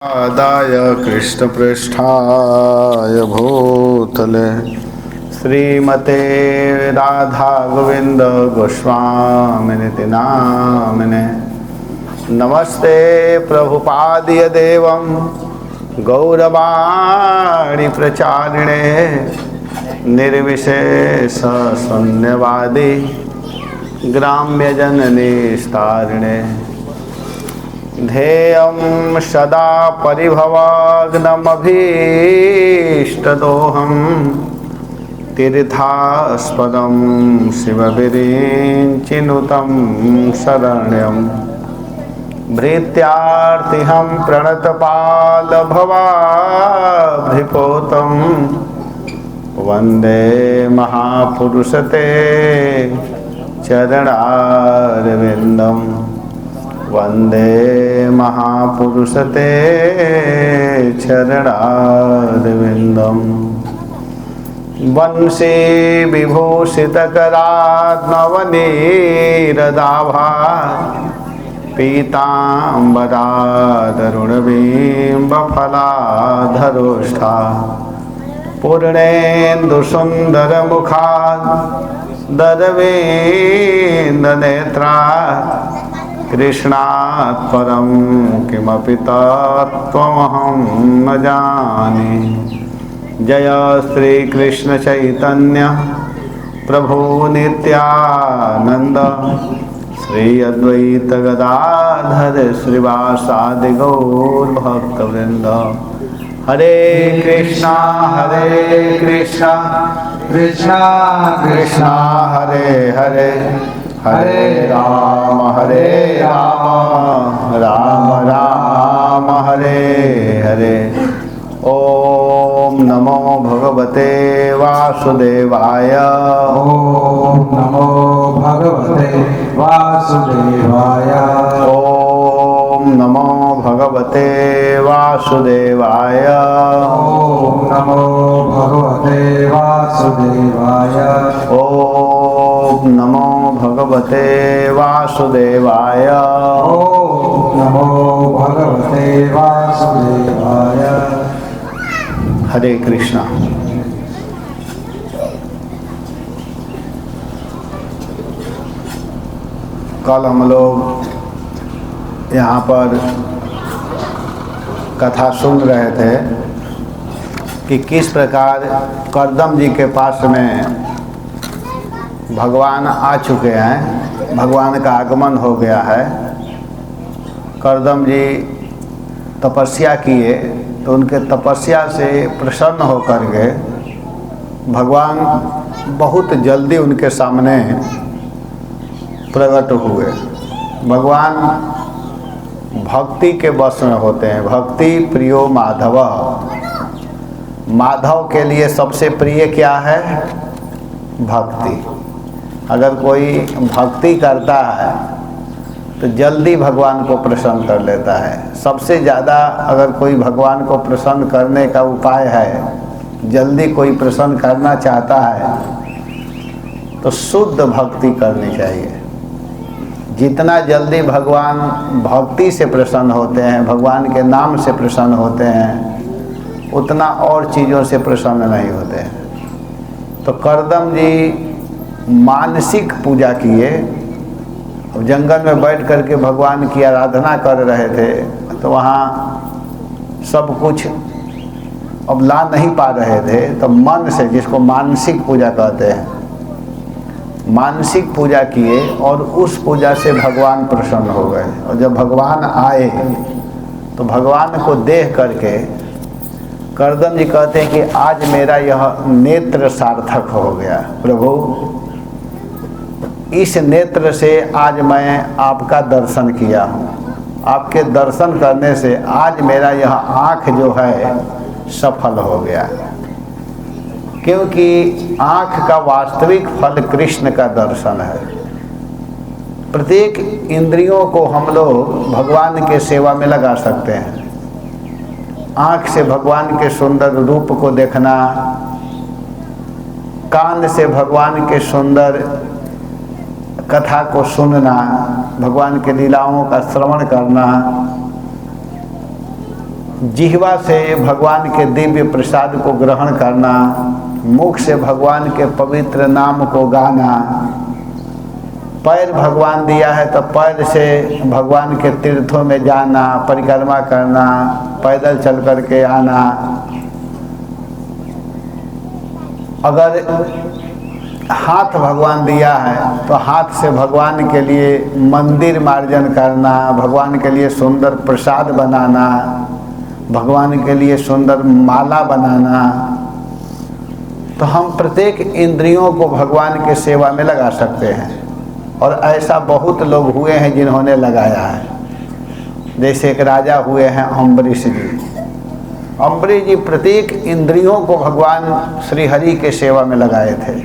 आदाय कृष्णपृष्ठाय भूतले श्रीमते राधा गोविंद गोस्वामिनिति नामिने नमस्ते प्रभुपादिय देवं गौरवाणी प्रचारिणे निर्विशेष शून्यवादी ग्राम्य जननीस्तारिणे ध्येयं सदा परिभवाग्नमभीष्टदोहं तीर्थास्पदं शिवविरिञ्चिनुतं शरण्यं भृत्यार्तिहं प्रणतपालभवाभ्रिपोतं वन्दे महापुरुषते चरणारविन्दम् वन्दे महापुरुषते चरणारविन्दम् वंशी विभूषितकरात्मवनीरदाभा पीताम्बरादरुणबिम्बफलाधरोष्ठा पूर्णेन्दुसुन्दरमुखा दरवेन्दनेत्रा कृष्णात् परं किमपि तत्त्वमहं न जाने। जय श्री कृष्ण चैतन्य प्रभु नित्यानंद श्री अद्वैत गदाधर श्रीवासादि गौर भक्तवृंद। हरे कृष्णा कृष्णा कृष्णा हरे हरे हरे राम राम राम हरे हरे। ओम नमो भगवते वासुदेवाय। ओम नमो भगवते वासुदेवाय। ओम नमो भगवते वासुदेवाय। ओम नमो भगवते वासुदेवाय। ओम नमो भगवते वासुदेवाय। ओम नमो भगवते वासुदेवाय। हरे कृष्णा। कल हम लोग यहाँ पर कथा सुन रहे थे कि किस प्रकार करदम जी के पास में भगवान आ चुके हैं, भगवान का आगमन हो गया है। करदम जी तपस्या किए तो उनके तपस्या से प्रसन्न होकर के भगवान बहुत जल्दी उनके सामने प्रकट हुए। भगवान भक्ति के वश में होते हैं। भक्ति प्रियो माधव। माधव के लिए सबसे प्रिय क्या है? भक्ति। अगर कोई भक्ति करता है तो जल्दी भगवान को प्रसन्न कर लेता है। सबसे ज़्यादा अगर कोई भगवान को प्रसन्न करने का उपाय है, जल्दी कोई प्रसन्न करना चाहता है तो शुद्ध भक्ति करनी चाहिए। जितना जल्दी भगवान भक्ति से प्रसन्न होते हैं, भगवान के नाम से प्रसन्न होते हैं, उतना और चीज़ों से प्रसन्न नहीं होते हैं। तो करदम जी मानसिक पूजा किए। अब जंगल में बैठ करके भगवान की आराधना कर रहे थे तो वहाँ सब कुछ अब ला नहीं पा रहे थे, तो मन से, जिसको मानसिक पूजा कहते हैं, मानसिक पूजा किए और उस पूजा से भगवान प्रसन्न हो गए। और जब भगवान आए तो भगवान को देख करके करदम जी कहते हैं कि आज मेरा यह नेत्र सार्थक हो गया। प्रभु, इस नेत्र से आज मैं आपका दर्शन किया हूँ। आपके दर्शन करने से आज मेरा यह आँख जो है सफल हो गया। क्योंकि आँख का वास्तविक फल कृष्ण का दर्शन है। प्रत्येक इंद्रियों को हम लोग भगवान के सेवा में लगा सकते हैं। आँख से भगवान के सुंदर रूप को देखना, कान से भगवान के सुंदर कथा को सुनना, भगवान के लीलाओं का श्रवण करना, जिह्वा से भगवान के दिव्य प्रसाद को ग्रहण करना, मुख से भगवान के पवित्र नाम को गाना, पैर भगवान दिया है तो पैर से भगवान के तीर्थों में जाना, परिक्रमा करना, पैदल चल करके आना। अगर हाथ भगवान दिया है तो हाथ से भगवान के लिए मंदिर मार्जन करना, भगवान के लिए सुंदर प्रसाद बनाना, भगवान के लिए सुंदर माला बनाना। तो हम प्रत्येक इंद्रियों को भगवान के सेवा में लगा सकते हैं, और ऐसा बहुत लोग हुए हैं जिन्होंने लगाया है। जैसे एक राजा हुए हैं अम्बरीश जी। अम्बरीश जी प्रत्येक इंद्रियों को भगवान श्री हरि के सेवा में लगाए थे।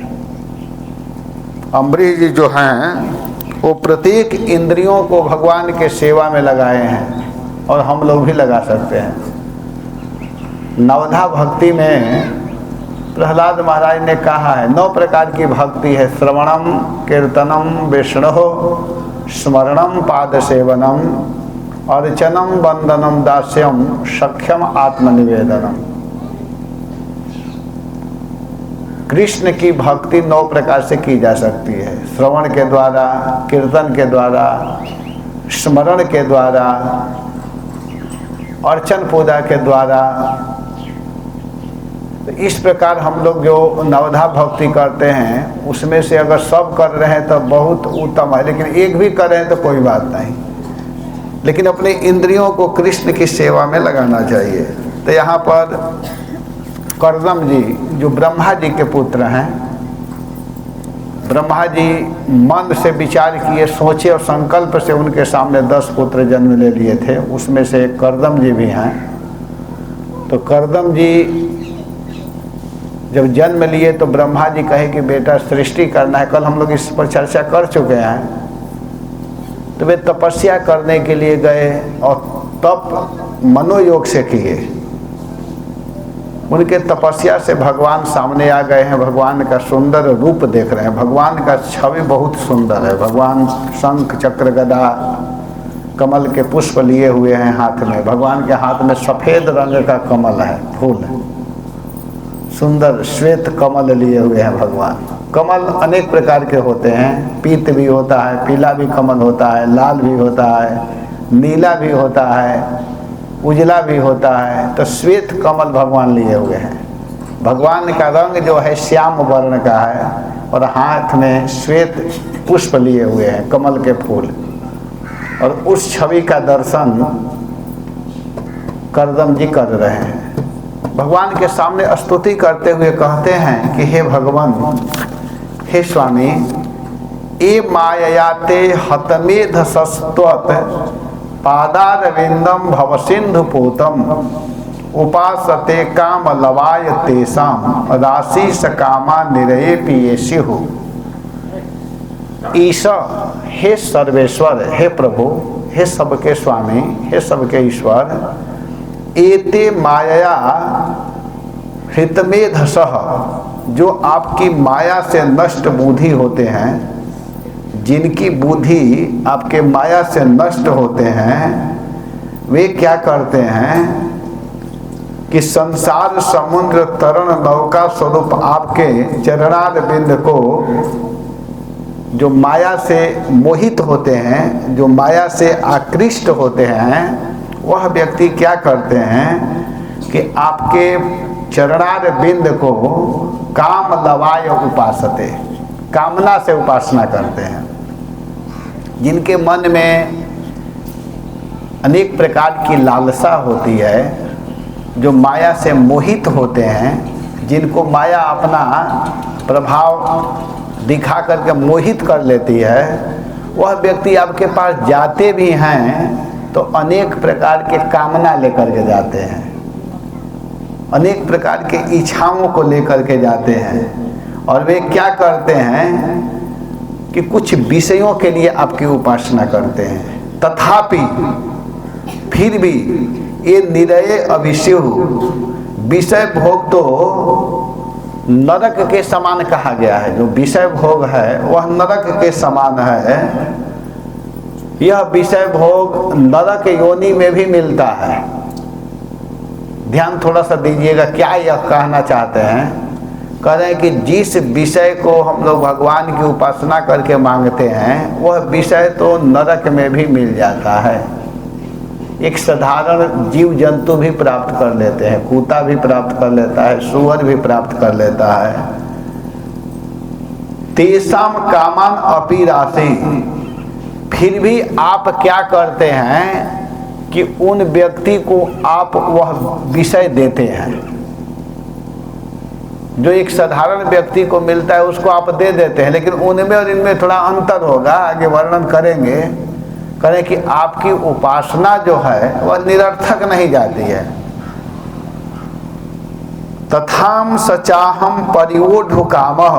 अम्बरीश जी जो हैं वो प्रत्येक इंद्रियों को भगवान के सेवा में लगाए हैं, और हम लोग भी लगा सकते हैं। नवधा भक्ति में प्रहलाद महाराज ने कहा है 9 प्रकार की भक्ति है। श्रवणम, कीर्तनम, विष्णु, स्मरणम, पाद सेवनम, अर्चनम, वंदनम, दास्यम, सख्यम, आत्मनिवेदनम। कृष्ण की भक्ति 9 प्रकार से की जा सकती है। श्रवण के द्वारा, कीर्तन के द्वारा, स्मरण के द्वारा, अर्चन पूजा के द्वारा। तो इस प्रकार हम लोग जो नवधा भक्ति करते हैं उसमें से अगर सब कर रहे हैं तो बहुत उत्तम है, लेकिन एक भी कर रहे हैं तो कोई बात नहीं। लेकिन अपने इंद्रियों को कृष्ण की सेवा में लगाना चाहिए। तो यहाँ पर कर्दम जी जो ब्रह्मा जी के पुत्र हैं, ब्रह्मा जी मन से विचार किए, सोचे और संकल्प से उनके सामने 10 पुत्र जन्म ले लिए थे। उसमें से कर्दम जी भी हैं। तो कर्दम जी जब जन्म लिए तो ब्रह्मा जी कहे कि बेटा सृष्टि करना है। कल हम लोग इस पर चर्चा कर चुके हैं। तो वे तपस्या करने के लिए गए और तप मनोयोग से किए। उनके तपस्या से भगवान सामने आ गए हैं। भगवान का सुंदर रूप देख रहे हैं। भगवान का छवि बहुत सुंदर है। भगवान शंख, चक्र, गदा, कमल के पुष्प लिए हुए हैं हाथ में। भगवान के हाथ में सफ़ेद रंग का कमल है, फूल है, सुंदर श्वेत कमल लिए हुए हैं भगवान। कमल अनेक प्रकार के होते हैं। पीत भी होता है, पीला भी कमल होता है, लाल भी होता है, नीला भी होता है, उजला भी होता है। तो श्वेत कमल भगवान लिए हुए हैं। भगवान का रंग जो है श्याम वर्ण का है, और हाथ में श्वेत पुष्प लिए हुए हैं, कमल के फूल। और उस छवि का दर्शन कर्दम जी कर रहे हैं। भगवान के सामने स्तुति करते हुए कहते हैं कि हे भगवान, हे स्वामी, ए माययाते हतमेध सस्त्वत पादारविंदम भवसिंधु पोतम उपासते काम लवाय तेषाम राशि सकामा निरये पियेषु। ईश, हे सर्वेश्वर, हे प्रभु, हे सबके स्वामी, हे सबके ईश्वर, एते माया हृतमेधसः, जो आपकी माया से नष्ट बुद्धि होते हैं, जिनकी बुद्धि आपके माया से नष्ट होते हैं, वे क्या करते हैं कि संसार समुद्र तरण नौका स्वरूप आपके चरणार बिंद को, जो माया से मोहित होते हैं, जो माया से आकृष्ट होते हैं, वह व्यक्ति क्या करते हैं कि आपके चरणार बिंद को काम लवाय उपासते, कामना से उपासना करते हैं। जिनके मन में अनेक प्रकार की लालसा होती है, जो माया से मोहित होते हैं, जिनको माया अपना प्रभाव दिखा करके मोहित कर लेती है, वह व्यक्ति आपके पास जाते भी हैं तो अनेक प्रकार के कामना लेकर के जाते हैं, अनेक प्रकार के इच्छाओं को लेकर के जाते हैं। और वे क्या करते हैं कि कुछ विषयों के लिए आपकी उपासना करते हैं। तथापि फिर भी ये निरय अविष्यु, विषय भोग तो नरक के समान कहा गया है। जो विषय भोग है वह नरक के समान है। यह विषय भोग नरक योनि में भी मिलता है। ध्यान थोड़ा सा दीजिएगा, क्या यह कहना चाहते हैं? कह रहे हैं कि जिस विषय को हम लोग भगवान की उपासना करके मांगते हैं वह विषय तो नरक में भी मिल जाता है। एक साधारण जीव जंतु भी प्राप्त कर लेते हैं, कुत्ता भी प्राप्त कर लेता है, सूअर भी प्राप्त कर लेता है। तेषाम कामान अपि राशि, फिर भी आप क्या करते हैं कि उन व्यक्ति को आप वह विषय देते हैं जो एक साधारण व्यक्ति को मिलता है, उसको आप दे देते हैं, लेकिन उनमें और इनमें थोड़ा अंतर होगा, आगे वर्णन करेंगे। करें कि आपकी उपासना जो है वह निरर्थक नहीं जाती है। तथाम सचाहम परिवोढ़ कामः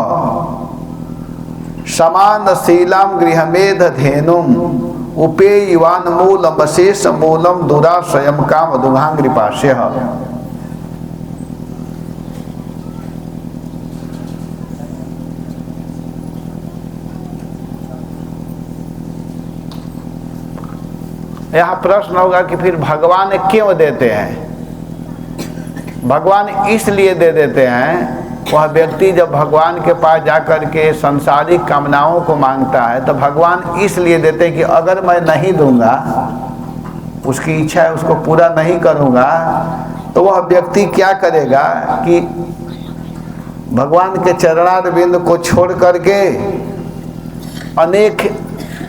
समानशीलाम गृहमेध धेनुम उपेयवान मूलम अशेष मूलम दुराश्रयम काम दुघांग्रिपाश्य। यहाँ प्रश्न होगा कि फिर भगवान क्यों देते हैं? भगवान इसलिए दे देते हैं, वह व्यक्ति जब भगवान के पास जाकर के सांसारिक कामनाओं को मांगता है तो भगवान इसलिए देते हैं कि अगर मैं नहीं दूंगा, उसकी इच्छा है उसको पूरा नहीं करूंगा, तो वह व्यक्ति क्या करेगा कि भगवान के चरणारविंद को छोड़ करके अनेक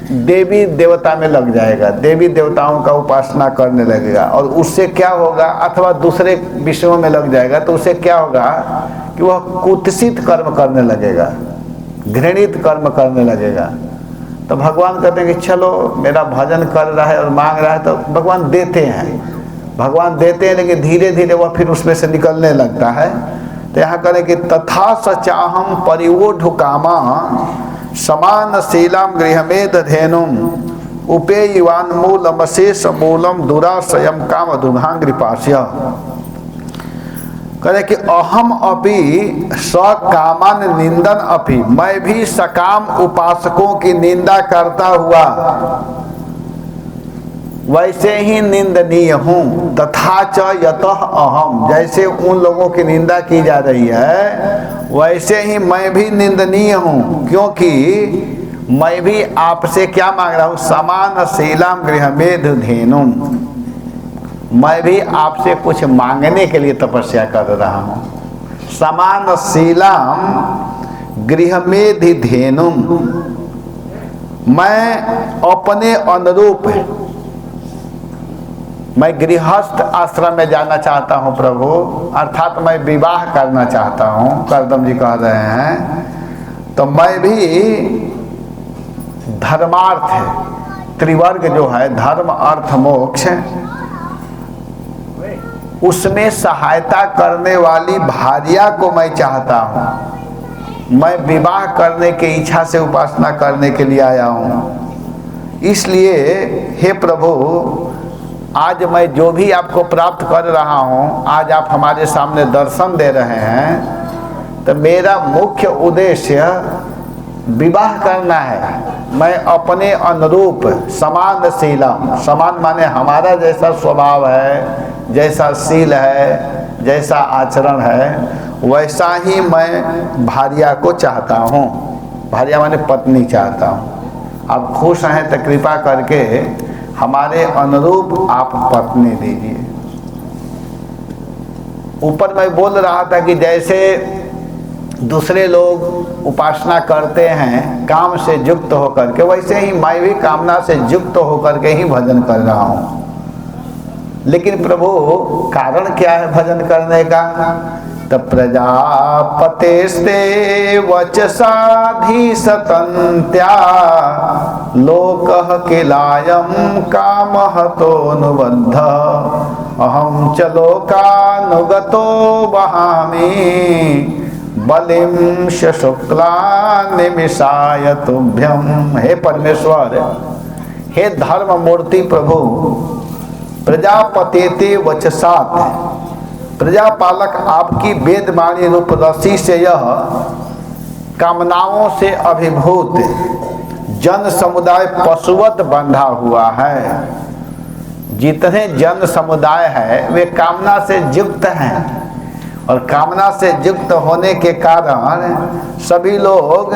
देवी देवता में लग जाएगा, देवी देवताओं का उपासना करने लगेगा। और उससे क्या होगा, अथवा दूसरे विषयों में लग जाएगा, तो उससे क्या होगा कि वह कुत्सित कर्म करने लगेगा, घृणित कर्म करने लगेगा। तो भगवान कहते हैं कि चलो मेरा भजन कर रहा है और मांग रहा है, तो भगवान देते हैं, भगवान देते हैं, लेकिन धीरे धीरे वह फिर उसमें से निकलने लगता है। तो यहाँ करें कि तथा सचाहम परिवोढ़ कामा समानशीलाम गृहमेध धेनुम उपेयवान मूलम अशेष मूलम दुराश्रयम काम दुघांग्रिपाश्य। कहे कि अहम अपि सकामान निंदन अपि, मैं भी सकाम उपासकों की निंदा करता हुआ वैसे ही निंदनीय हूँ। तथा च यतः अहम, जैसे उन लोगों की निंदा की जा रही है वैसे ही मैं भी निंदनीय हूँ, क्योंकि मैं भी आपसे क्या मांग रहा हूँ? समानशीलाम गृहमेध धेनुम, मैं भी आपसे कुछ मांगने के लिए तपस्या कर रहा हूँ। समानशीलाम गृहमेध धेनुम, मैं अपने अनुरूप, मैं गृहस्थ आश्रम में जाना चाहता हूँ प्रभु, अर्थात मैं विवाह करना चाहता हूँ, करदम जी कह रहे हैं। तो मैं भी धर्मार्थ त्रिवर्ग जो है, धर्म अर्थ मोक्ष, उसमें सहायता करने वाली भार्या को मैं चाहता हूँ। मैं विवाह करने की इच्छा से उपासना करने के लिए आया हूँ। इसलिए हे प्रभु, आज मैं जो भी आपको प्राप्त कर रहा हूँ, आज आप हमारे सामने दर्शन दे रहे हैं, तो मेरा मुख्य उद्देश्य विवाह करना है। मैं अपने अनुरूप समानशीला, समान माने हमारा जैसा स्वभाव है, जैसा शील है, जैसा आचरण है, वैसा ही मैं भार्या को चाहता हूँ। भार्या माने पत्नी चाहता हूँ। आप खुश हैं तो कृपा करके हमारे अनुरूप आप पत्नी दीजिए। ऊपर मैं बोल रहा था कि जैसे दूसरे लोग उपासना करते हैं काम से युक्त होकर के, वैसे ही मैं भी कामना से युक्त होकर के ही भजन कर रहा हूँ। लेकिन प्रभु कारण क्या है भजन करने का? तो प्रजापतेस्ते वचसाधि सतंत्या लोकः किलायम कामहतोऽनुबद्ध अहम च लोकानुगतो वहामि बलिं शुक्ला निमिषाय तुभ्यम। हे परमेश्वर, हे धर्म मूर्ति प्रभु, प्रजापतेते वचसात, प्रजापालक आपकी वेदवाणी रूप रस्सी से यह कामनाओं से अभिभूत जन समुदाय पशुवत बंधा हुआ है। जितने जन समुदाय है वे कामना से युक्त हैं, और कामना से युक्त होने के कारण सभी लोग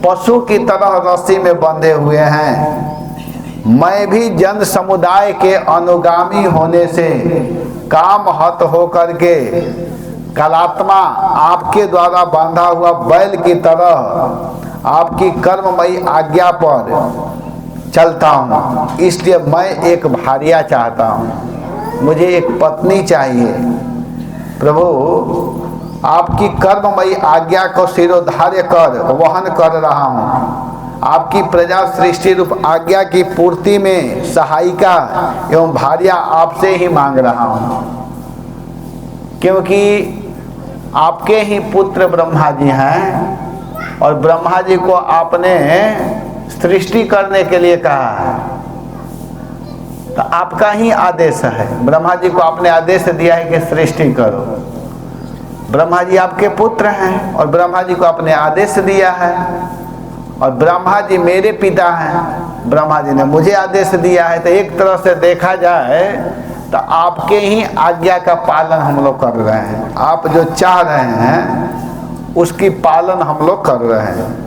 पशु की तरह रस्सी में बंधे हुए हैं। मैं भी जन समुदाय के अनुगामी होने से काम हत होकर के कलात्मा आपके द्वारा बांधा हुआ बैल की तरह आपकी कर्ममयी आज्ञा पर चलता हूँ। इसलिए मैं एक भार्या चाहता हूँ, मुझे एक पत्नी चाहिए। प्रभु, आपकी कर्ममयी आज्ञा को सिरोधार्य कर वहन कर रहा हूँ। आपकी प्रजा सृष्टि रूप आज्ञा की पूर्ति में सहायिका एवं भार्या आपसे ही मांग रहा हूँ, क्योंकि आपके ही पुत्र ब्रह्मा जी हैं और ब्रह्मा जी को आपने सृष्टि करने के लिए कहा है। तो आपका ही आदेश है, ब्रह्मा जी को आपने आदेश दिया है कि सृष्टि करो। ब्रह्मा जी आपके पुत्र हैं और ब्रह्मा जी को आपने आदेश दिया है, और ब्रह्मा जी मेरे पिता हैं, ब्रह्मा जी ने मुझे आदेश दिया है। तो एक तरह से देखा जाए तो आपके ही आज्ञा का पालन हम लोग कर रहे हैं। आप जो चाह रहे हैं उसकी पालन हम लोग कर रहे हैं।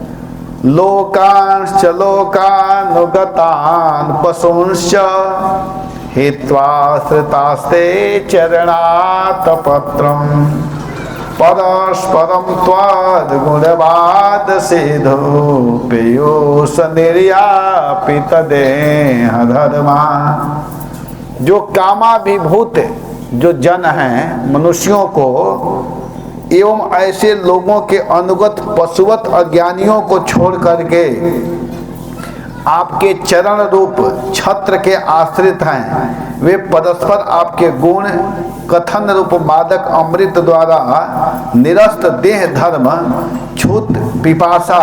लोकांश्च लोकानुगतान् पशूंश्च हित्वा श्रितास्ते चरणात् पत्रम् परस्परं त्वद्गुणवाद सिद्धो पेयोस निर्यापित देह धर्मा। जो कामाभिभूत जो जन हैं मनुष्यों को एवं ऐसे लोगों के अनुगत पशुवत अज्ञानियों को छोड़ करके आपके चरण रूप छत्र के आश्रित हैं। वे परस्पर आपके गुण कथन रूप मादक अमृत द्वारा निरस्त देह धर्म छूत पिपासा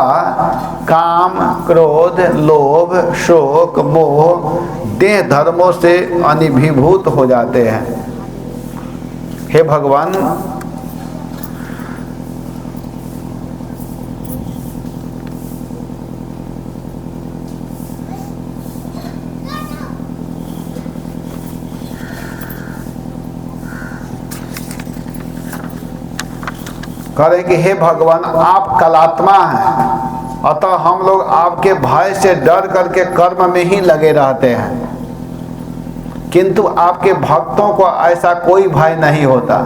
काम क्रोध लोभ शोक मोह देह धर्मों से अनिभिभूत हो जाते हैं। हे भगवान, करें कि हे भगवान, आप कलात्मा हैं, अतः हम लोग आपके भय से डर करके कर्म में ही लगे रहते हैं। किंतु आपके भक्तों को ऐसा कोई भय नहीं होता,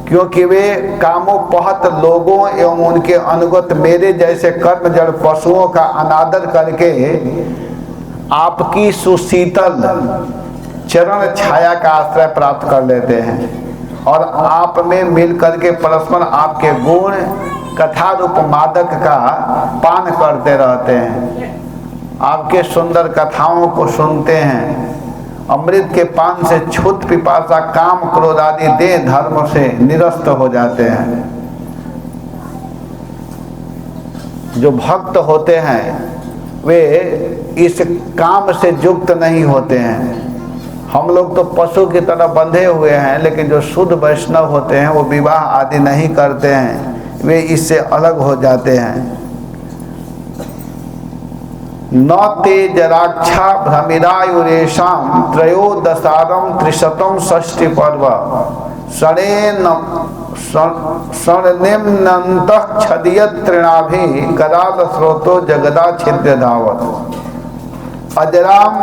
क्योंकि वे कामोपहत लोगों एवं उनके अनुगत मेरे जैसे कर्मजड़ पशुओं का अनादर करके आपकी सुशीतल चरण छाया का आश्रय प्राप्त कर लेते हैं, और आप में मिल करके परस्पर आपके गुण कथा रूप मादक का पान करते रहते हैं। आपके सुंदर कथाओं को सुनते हैं। अमृत के पान से छूत पिपासा काम क्रोध आदि देह धर्म से निरस्त हो जाते हैं। जो भक्त होते हैं वे इस काम से युक्त नहीं होते हैं। हम लोग तो पशु की तरह बंधे हुए हैं, लेकिन जो शुद्ध वैष्णव होते हैं वो विवाह आदि नहीं करते हैं, वे इससे अलग हो जाते हैं। न ते जराक्षा भ्रमिरायुरेषां त्रयोदशारं त्रिशतं षष्ठी पर्व शरणेम्नन्तः छदियत् तृणाभिः कराल स्रोतो जगदा छिद्य धावत् अजराम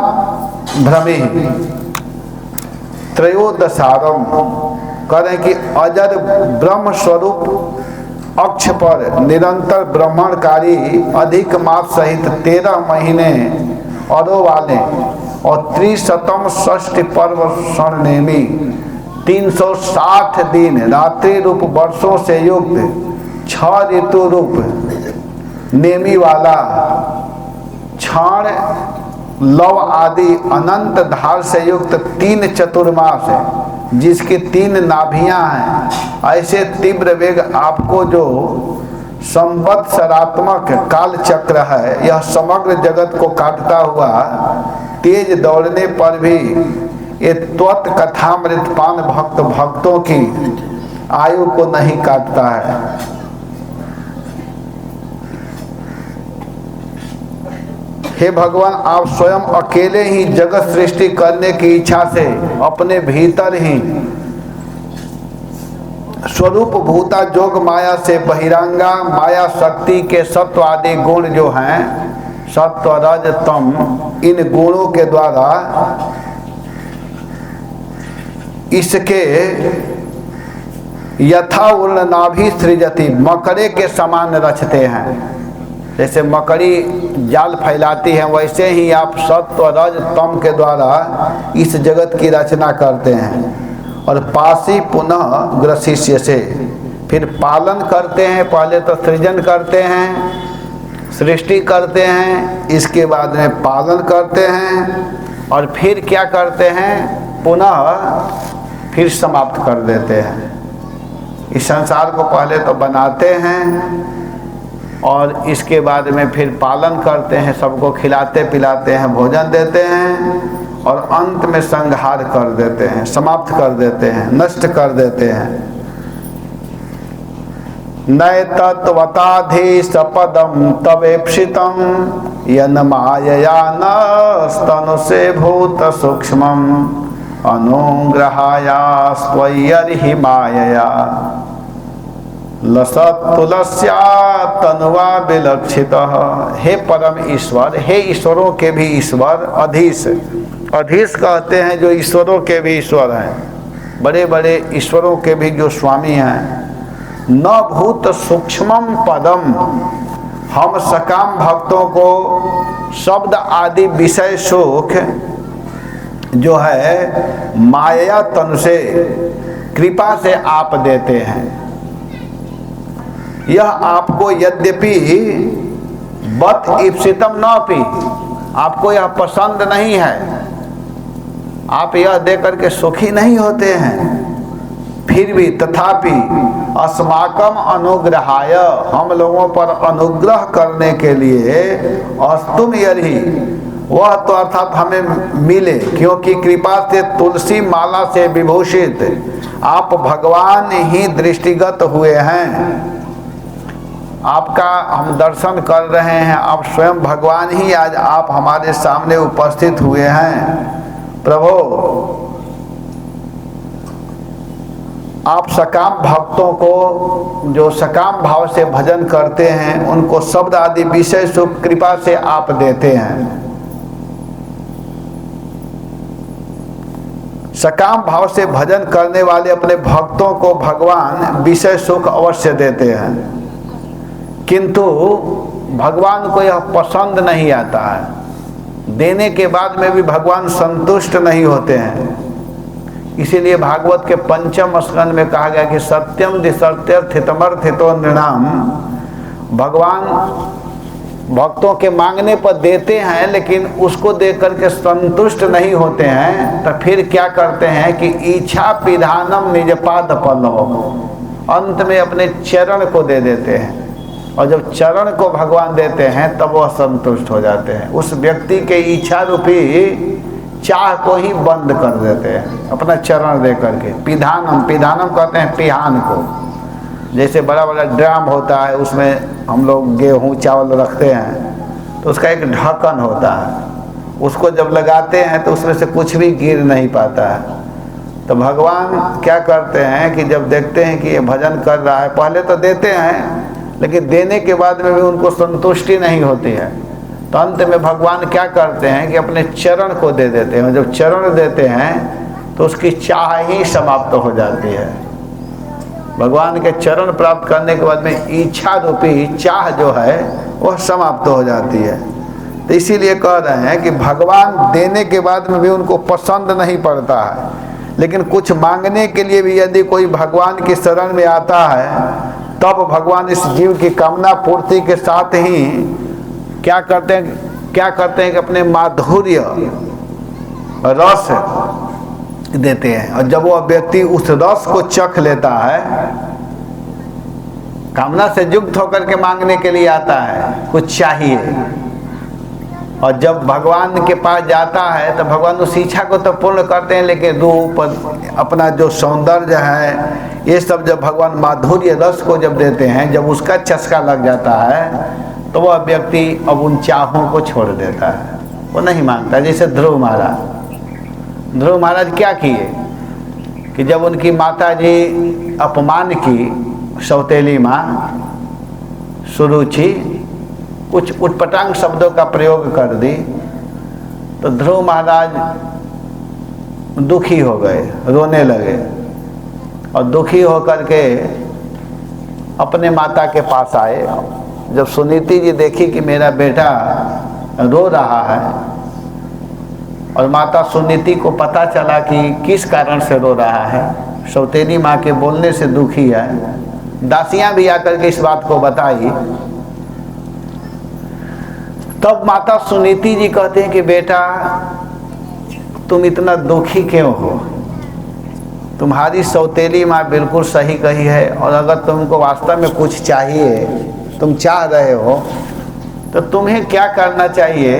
भ्रमि त्रयोदशारम। करें कि अजर ब्रह्म स्वरूप अक्ष पर निरंतर ब्रह्मणकारी अधिक मास सहित 13 महीने अरो वाले और त्रिशतम षष्ठी पर्व स्वर्णनेमी 360 दिन रात्रि रूप वर्षों से युक्त 6 ऋतु रूप नेमी वाला क्षण लव आदि अनंत धार से युक्त 3 चतुर्मास है, जिसकी 3 नाभियां हैं। ऐसे तीव्र वेग आपको जो संवत्सरात्मक काल चक्र है, यह समग्र जगत को काटता हुआ तेज दौड़ने पर भी ये त्वत कथामृत पान भक्तों की आयु को नहीं काटता है। हे भगवान, आप स्वयं अकेले ही जगत सृष्टि करने की इच्छा से अपने भीतर ही स्वरूप भूता जोग माया से बहिरंगा माया शक्ति के सत्व आदि गुण जो हैं, सत्व रज तम, इन गुणों के द्वारा इसके यथा उर्णनाभि सृजति, मकड़े के समान रचते हैं। जैसे मकड़ी जाल फैलाती है, वैसे ही आप सत्व रज तम के द्वारा इस जगत की रचना करते हैं। और पासी पुनः ग्रसिष्य से फिर पालन करते हैं। पहले तो सृजन करते हैं, सृष्टि करते हैं, इसके बाद में पालन करते हैं, और फिर क्या करते हैं, पुनः फिर समाप्त कर देते हैं। इस संसार को पहले तो बनाते हैं और इसके बाद में फिर पालन करते हैं, सबको खिलाते पिलाते हैं, भोजन देते हैं, और अंत में संहार कर देते हैं, समाप्त कर देते हैं, नष्ट कर देते हैं। नय तत्वताधि सपदम तवेप्सितम यन मायया नस्तनु से भूत सूक्ष्मम अनुग्रहाया स्वयर्हि मायया लसत्तुलस्या तनुवा विलक्षितः। हे परम ईश्वर, हे ईश्वरों के भी ईश्वर, अधीश, अधीश कहते हैं जो ईश्वरों के भी ईश्वर हैं, बड़े बड़े ईश्वरों के भी जो स्वामी हैं। न भूत सूक्ष्मम पदम, हम सकाम भक्तों को शब्द आदि विषय सुख जो है माया तन से कृपा से आप देते हैं। यह आपको यद्यपि बत इप्सितम न पी, आपको यह पसंद नहीं है, आप यह देकर के सुखी नहीं होते हैं, फिर भी तथापि अस्माकम अनुग्रहाय, हम लोगों पर अनुग्रह करने के लिए, अस्तुम यर्हि, वह तो अर्थात हमें मिले, क्योंकि कृपा से तुलसी माला से विभूषित आप भगवान ही दृष्टिगत हुए हैं। आपका हम दर्शन कर रहे हैं, आप स्वयं भगवान ही आज आप हमारे सामने उपस्थित हुए हैं। प्रभु, आप सकाम भक्तों को जो सकाम भाव से भजन करते हैं, उनको शब्द आदि विषय सुख कृपा से आप देते हैं। सकाम भाव से भजन करने वाले अपने भक्तों को भगवान विषय सुख अवश्य देते हैं, किंतु भगवान को यह पसंद नहीं आता है। देने के बाद में भी भगवान संतुष्ट नहीं होते हैं। इसीलिए भागवत के पंचम स्कंद में कहा गया कि सत्यम दिसत्यर्थितमर्थितो नृणाम, भगवान भक्तों के मांगने पर देते हैं, लेकिन उसको देख करके संतुष्ट नहीं होते हैं। तो फिर क्या करते हैं कि इच्छा पिधानम निजपाद पल्लव, अंत में अपने चरण को दे देते हैं, और जब चरण को भगवान देते हैं तब वह संतुष्ट हो जाते हैं। उस व्यक्ति के इच्छा रूपी चाह को ही बंद कर देते हैं, अपना चरण दे करके। पिधानम, पिधानम कहते हैं पिहान को। जैसे बड़ा बड़ा ड्राम होता है, उसमें हम लोग गेहूँ चावल रखते हैं, तो उसका एक ढक्कन होता है, उसको जब लगाते हैं तो उसमें से कुछ भी गिर नहीं पाता है। तो भगवान क्या करते हैं कि जब देखते हैं कि ये भजन कर रहा है, पहले तो देते हैं, लेकिन देने के बाद में भी उनको संतुष्टि नहीं होती है, तो अंत में भगवान क्या करते हैं कि अपने चरण को दे देते हैं। जब चरण देते हैं तो उसकी चाह ही समाप्त हो जाती है। भगवान के चरण प्राप्त करने के बाद में इच्छा रूपी चाह जो है वह समाप्त हो जाती है। तो इसीलिए कह रहे हैं कि भगवान देने के बाद में भी उनको पसंद नहीं पड़ता है, लेकिन कुछ मांगने के लिए भी यदि कोई भगवान की शरण में आता है, तब भगवान इस जीव की कामना पूर्ति के साथ ही क्या करते हैं कि अपने माधुर्य रस देते हैं। और जब वह व्यक्ति उस रस को चख लेता है, कामना से युक्त होकर के मांगने के लिए आता है, कुछ चाहिए, और जब भगवान के पास जाता है तो भगवान उस इच्छा को तो पूर्ण करते हैं, लेकिन रूप, अपना जो सौंदर्य है, ये सब जब भगवान माधुर्य रस को जब देते हैं, जब उसका चस्का लग जाता है, तो वह व्यक्ति अब उन चाहों को छोड़ देता है, वो नहीं मांगता। जैसे ध्रुव महाराज क्या किए कि जब उनकी माता जी अपमान की, सौतेली माँ सुरुचि कुछ उटपटांग शब्दों का प्रयोग कर दी, तो ध्रुव महाराज दुखी हो गए, रोने लगे और दुखी होकर के अपने माता के पास आए। जब सुनीति जी देखी कि मेरा बेटा रो रहा है और माता सुनीति को पता चला कि किस कारण से रो रहा है, सौतेली माँ के बोलने से दुखी है, दासियां भी आकर के इस बात को बताई, तब माता सुनीति जी कहते हैं कि बेटा तुम इतना दुखी क्यों हो? तुम्हारी सौतेली माँ बिल्कुल सही कही है, और अगर तुमको वास्तव में कुछ चाहिए, तुम चाह रहे हो, तो तुम्हें क्या करना चाहिए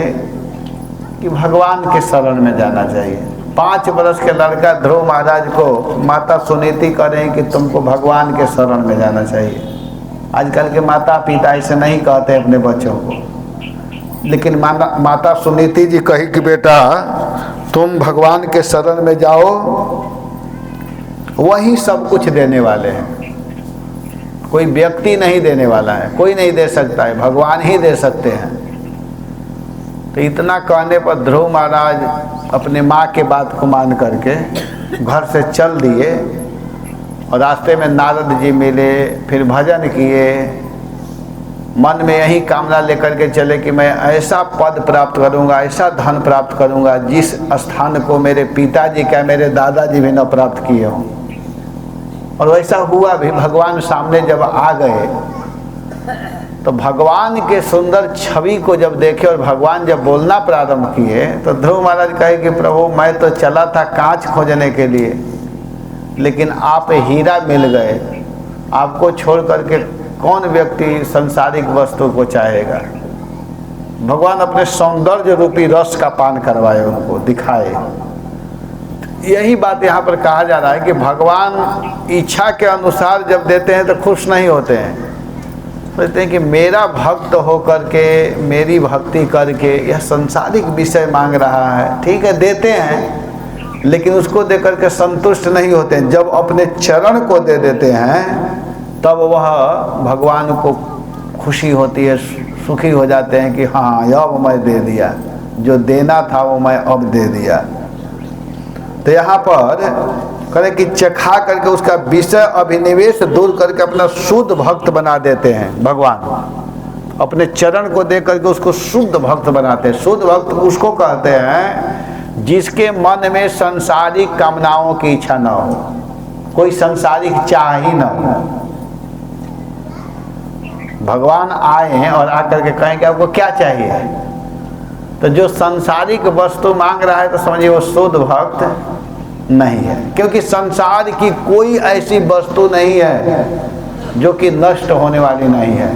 कि भगवान के शरण में जाना चाहिए। 5 वर्ष के लड़का ध्रुव महाराज को माता सुनीति करें कि तुमको भगवान के शरण में जाना चाहिए। आजकल के माता पिता ऐसे नहीं कहते अपने बच्चों को, लेकिन माता सुनीति जी कही कि बेटा तुम भगवान के शरण में जाओ, वही सब कुछ देने वाले हैं, कोई व्यक्ति नहीं देने वाला है, कोई नहीं दे सकता है, भगवान ही दे सकते हैं। तो इतना कहने पर ध्रुव महाराज अपने माँ के बात को मान करके घर से चल दिए, और रास्ते में नारद जी मिले, फिर भजन किए, मन में यही कामना लेकर के चले कि मैं ऐसा पद प्राप्त करूंगा, ऐसा धन प्राप्त करूंगा जिस स्थान को मेरे पिताजी क्या मेरे दादाजी भी न प्राप्त किए हों। और वैसा हुआ भी। भगवान सामने जब आ गए तो भगवान के सुंदर छवि को जब देखे और भगवान जब बोलना प्रारंभ किए, तो ध्रुव महाराज कहे कि प्रभु मैं तो चला था कांच खोजने के लिए, लेकिन आप हीरा मिल गए। आपको छोड़ करके कौन व्यक्ति सांसारिक वस्तु को चाहेगा। भगवान अपने सौंदर्य रूपी रस का पान करवाए, उनको दिखाए। यही बात यहाँ पर कहा जा रहा है कि भगवान इच्छा के अनुसार जब देते हैं तो खुश नहीं होते हैं, कहते हैं कि मेरा भक्त होकर के मेरी भक्ति करके यह सांसारिक विषय मांग रहा है। ठीक है, देते हैं, लेकिन उसको दे करके संतुष्ट नहीं होते हैं। जब अपने चरण को दे देते हैं तब वह भगवान को खुशी होती है, सुखी हो जाते हैं कि हाँ अब मैं दे दिया, जो देना था वो मैं अब दे दिया। तो यहाँ पर करें कि चखा करके उसका विषय अभिनिवेश दूर करके अपना शुद्ध भक्त बना देते हैं। भगवान अपने चरण को दे करके उसको शुद्ध भक्त बनाते हैं। शुद्ध भक्त उसको कहते हैं जिसके मन में सांसारिक कामनाओं की इच्छा न हो, कोई सांसारिक चाह ही न हो। भगवान आए और आकर के कहें कि आपको क्या चाहिए, तो जो सांसारिक वस्तु मांग रहा है तो समझिए वो शुद्ध भक्त नहीं है, क्योंकि संसार की कोई ऐसी वस्तु नहीं है जो कि नष्ट होने वाली नहीं है।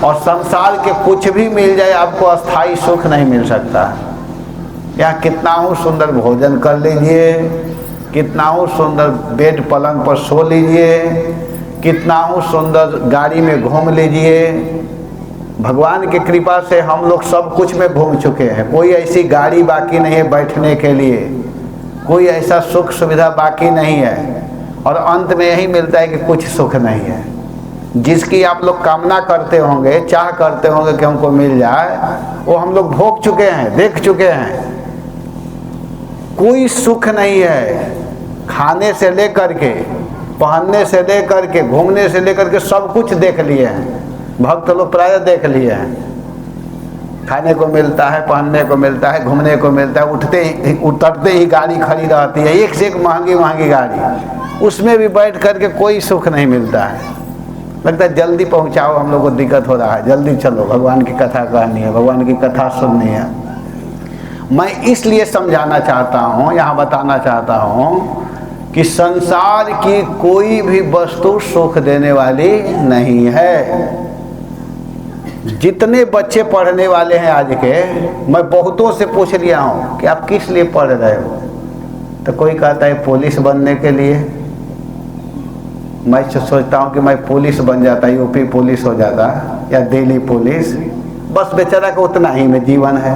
और संसार के कुछ भी मिल जाए आपको अस्थाई सुख नहीं मिल सकता। यहाँ कितना हो सुंदर भोजन कर लीजिए, कितना हो सुंदर बेड पलंग पर सो लीजिए, कितना हो सुंदर गाड़ी में घूम लीजिए। भगवान की कृपा से हम लोग सब कुछ में घूम चुके हैं, कोई ऐसी गाड़ी बाकी नहीं है बैठने के लिए, कोई ऐसा सुख सुविधा बाकी नहीं है। और अंत में यही मिलता है कि कुछ सुख नहीं है। जिसकी आप लोग कामना करते होंगे, चाह करते होंगे कि हमको मिल जाए, वो हम लोग भोग चुके हैं, देख चुके हैं। कोई सुख नहीं है। खाने से लेकर के, पहनने से लेकर के, घूमने से लेकर के सब कुछ देख लिए हैं। भक्त लोग प्रायः देख लिए हैं। खाने को मिलता है, पहनने को मिलता है, घूमने को मिलता है, उतरते ही गाड़ी खड़ी रहती है, एक से एक महंगी महंगी गाड़ी, उसमें भी बैठ करके कोई सुख नहीं मिलता है। लगता है जल्दी पहुंचाओ, हम लोग को दिक्कत हो रहा है, जल्दी चलो, भगवान की कथा कहनी है, भगवान की कथा सुननी है। मैं इसलिए समझाना चाहता हूँ, यहाँ बताना चाहता हूँ कि संसार की कोई भी वस्तु सुख देने वाली नहीं है। जितने बच्चे पढ़ने वाले हैं आज के, मैं बहुतों से पूछ लिया हूँ कि आप किस लिए पढ़ रहे हो, तो कोई कहता है पुलिस बनने के लिए, मैं सोचता हूँ कि मैं पुलिस बन जाता, यूपी पुलिस हो जाता या दिल्ली पुलिस, बस बेचारा का उतना ही में जीवन है।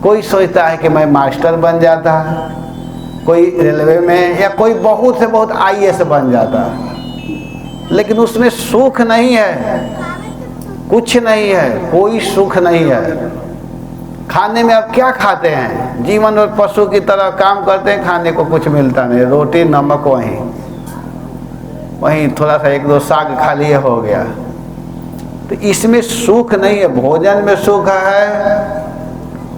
कोई सोचता है कि मैं मास्टर बन जाता, कोई रेलवे में, या कोई बहुत से बहुत आईएएस बन जाता, लेकिन उसमें सुख नहीं है, कुछ नहीं है, कोई सुख नहीं है। खाने में अब क्या खाते हैं? जीवन और पशु की तरह काम करते हैं, खाने को कुछ मिलता नहीं, रोटी नमक वहीं थोड़ा सा एक दो साग खा लिए हो गया। तो इसमें सुख नहीं है। भोजन में सुख है,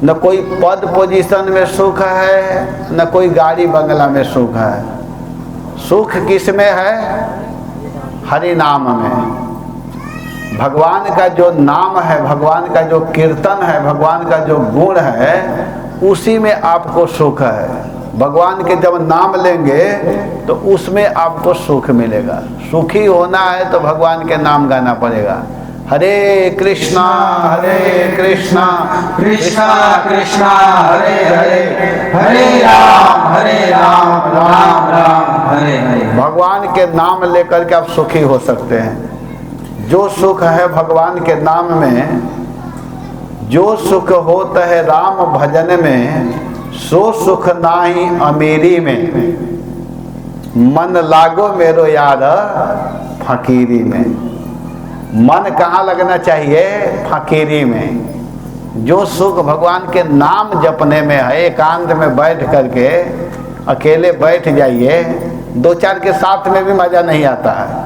न कोई पद पोजीशन में सुख है, न कोई गाड़ी बंगला में सुख है। सुख किस में है? हरि नाम में। भगवान का जो नाम है, भगवान का जो कीर्तन है, भगवान का जो गुण है, उसी में आपको सुख है। भगवान के जब नाम लेंगे तो उसमें आपको सुख मिलेगा। सुखी होना है तो भगवान के नाम गाना पड़ेगा। हरे कृष्णा कृष्णा कृष्णा हरे हरे, हरे राम राम राम हरे हरे। भगवान के नाम लेकर के आप सुखी हो सकते हैं। जो सुख है भगवान के नाम में, जो सुख होता है राम भजन में, सो सुख नाही अमीरी में। मन लागो मेरो यार फकीरी में। मन कहाँ लगना चाहिए? फकीरी में। जो सुख भगवान के नाम जपने में है, एकांत में बैठ करके अकेले बैठ जाइए, दो चार के साथ में भी मजा नहीं आता है।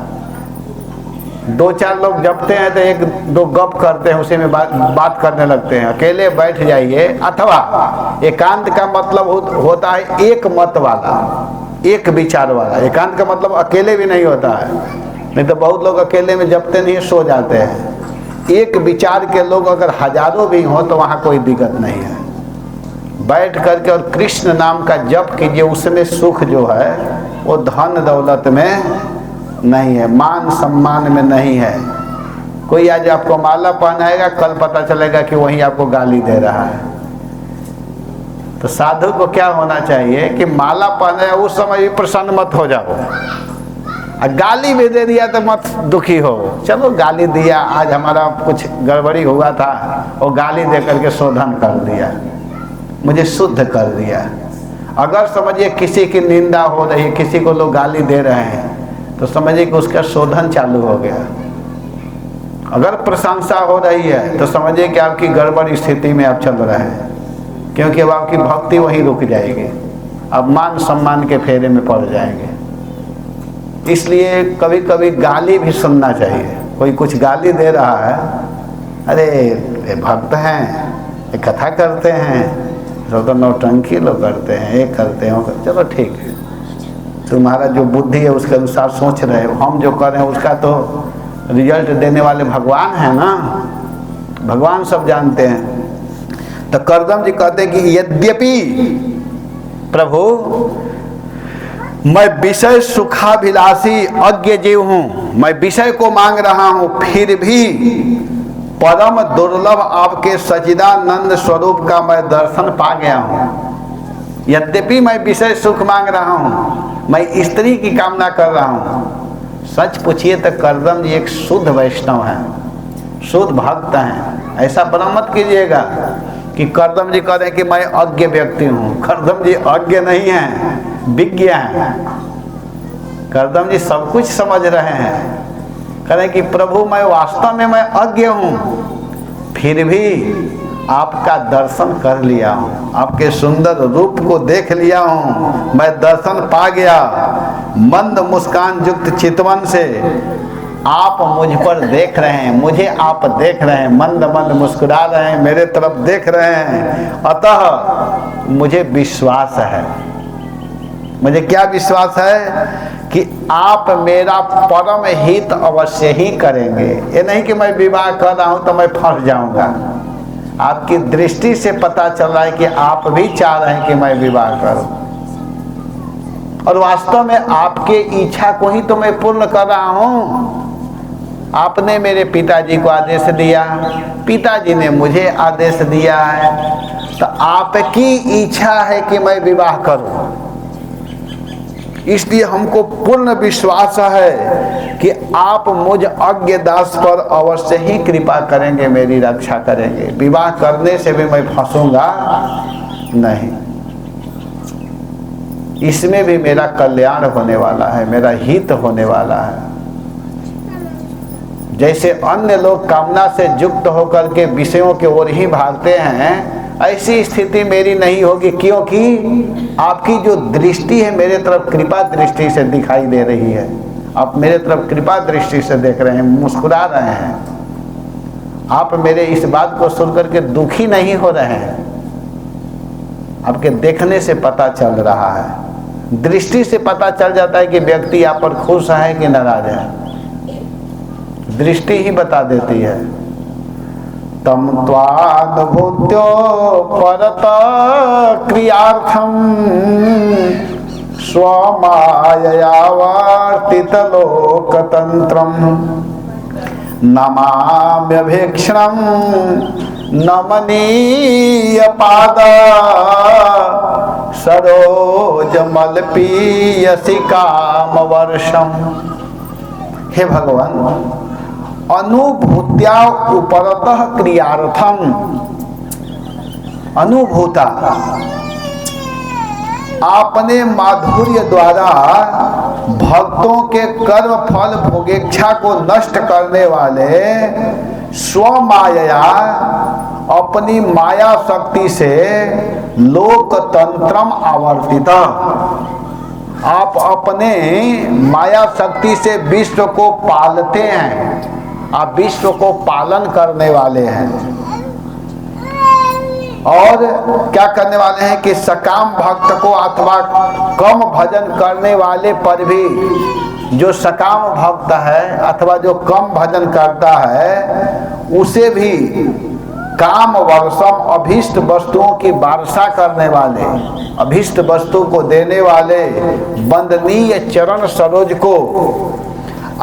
दो चार लोग जपते हैं तो एक दो गप करते हैं, उसी में बात करने लगते हैं। अकेले बैठ जाइए, अथवा एकांत का मतलब होता है एक मत वाला, एक विचार वाला। एकांत का मतलब अकेले भी नहीं होता है, नहीं तो बहुत लोग अकेले में जपते नहीं, सो जाते हैं। एक विचार के लोग अगर हजारों भी हों तो वहाँ कोई दिक्कत नहीं है। बैठ करके और कृष्ण नाम का जप कीजिए, उसमें सुख जो है वो धन दौलत में नहीं है, मान सम्मान में नहीं है। कोई आज आपको माला पहनाएगा, कल पता चलेगा कि वही आपको गाली दे रहा है। तो साधु को क्या होना चाहिए कि माला पहने उस समय भी प्रसन्न मत हो जाओ, और गाली भी दे दिया तो मत दुखी हो। चलो गाली दिया, आज हमारा कुछ गड़बड़ी हुआ था, और गाली दे करके शोधन कर दिया, मुझे शुद्ध कर दिया। अगर समझिए किसी की निंदा हो रही है, किसी को लोग गाली दे रहे हैं, तो समझिए कि उसका शोधन चालू हो गया। अगर प्रशंसा हो रही है तो समझिए कि आपकी गड़बड़ स्थिति में आप चल रहे हैं, क्योंकि अब आपकी भक्ति वहीं रुक जाएगी, अब मान सम्मान के फेरे में पड़ जाएंगे। इसलिए कभी कभी गाली भी सुनना चाहिए। कोई कुछ गाली दे रहा है, अरे ये भक्त हैं, ये कथा करते हैं, तो नौटंकी लोग करते हैं, ये करते हैं, चलो ठीक है, तुम्हारा जो बुद्धि है उसके अनुसार सोच रहे हो। हम जो कर रहे हैं उसका तो रिजल्ट देने वाले भगवान है ना, भगवान सब जानते हैं। तो करदम जी कहते हैं कि यद्यपि प्रभु मैं विषय सुखाभिलाषी अज्ञ जीव हूँ, मैं विषय को मांग रहा हूँ, फिर भी परम दुर्लभ आपके सच्चिदानंद स्वरूप का मैं दर्शन पा गया हूँ। यद्यपि मैं विषय सुख मांग रहा हूँ, मैं स्त्री की कामना कर रहा हूँ। सच पूछिए तो करदम जी एक शुद्ध वैष्णव हैं, शुद्ध भक्त हैं। ऐसा भ्रम मत कीजिएगा कि करदम जी कह रहे हैं कि मैं अज्ञ व्यक्ति हूँ। करदम जी अज्ञ नहीं हैं, विज्ञ हैं। करदम जी सब कुछ समझ रहे हैं। कह रहे हैं कि प्रभु मैं वास्तव में मैं अज्ञ हूँ, फिर भी आपका दर्शन कर लिया हूँ, आपके सुंदर रूप को देख लिया हूँ, मैं दर्शन पा गया। मंद मुस्कान युक्त चितवन से आप मुझ पर देख रहे हैं, मुझे आप देख रहे हैं, मंद मंद मुस्कुरा रहे हैं, मेरे तरफ देख रहे हैं। अतः मुझे विश्वास है, मुझे क्या विश्वास है कि आप मेरा परम हित अवश्य ही करेंगे। ये नहीं कि मैं विवाह कर रहा हूँ तो मैं फंस जाऊंगा। आपकी दृष्टि से पता चल रहा है कि आप भी चाह रहे हैं कि मैं विवाह करूं, और वास्तव में आपके इच्छा को ही तो मैं पूर्ण कर रहा हूं। आपने मेरे पिताजी को आदेश दिया, पिताजी ने मुझे आदेश दिया है, तो आपकी इच्छा है कि मैं विवाह करूं। इसलिए हमको पूर्ण विश्वास है कि आप मुझ अज्ञ दास पर अवश्य ही कृपा करेंगे, मेरी रक्षा करेंगे। विवाह करने से भी मैं फंसूंगा नहीं, इसमें भी मेरा कल्याण होने वाला है, मेरा हित होने वाला है। जैसे अन्य लोग कामना से युक्त होकर के विषयों की ओर ही भागते हैं, ऐसी स्थिति मेरी नहीं होगी, क्योंकि आपकी जो दृष्टि है मेरे तरफ कृपा दृष्टि से दिखाई दे रही है। आप मेरे तरफ कृपा दृष्टि से देख रहे हैं, मुस्कुरा रहे हैं। आप मेरे इस बात को सुनकर के दुखी नहीं हो रहे हैं, आपके देखने से पता चल रहा है। दृष्टि से पता चल जाता है कि व्यक्ति आप पर खुश है कि नाराज है, दृष्टि ही बता देती है। तम त्वानुभूत्यो परत क्रियार्थम स्वमाययावर्तित लोकतंत्रम नमाम्यभीक्षणं नमनीय पाद सरोजमल्पीयसि कामवर्षम। हे भगवान, अनुभूत्या उपरतः क्रियार्थम, अनुभूता आपने माधुर्य द्वारा भक्तों के कर्म फल भोगेच्छा को नष्ट करने वाले स्वमाया अपनी माया शक्ति से लोकतंत्रम आवर्तित, आप अपने माया शक्ति से विश्व को पालते हैं, आप विश्व को पालन करने वाले हैं। और क्या करने वाले हैं कि सकाम भक्त को अथवा कम भजन करने वाले पर भी, जो सकाम भक्त है अथवा जो कम भजन करता है उसे भी काम वर्षम अभीष्ट वस्तुओं की वर्षा करने वाले, अभीष्ट वस्तु को देने वाले वंदनीय चरण सरोज को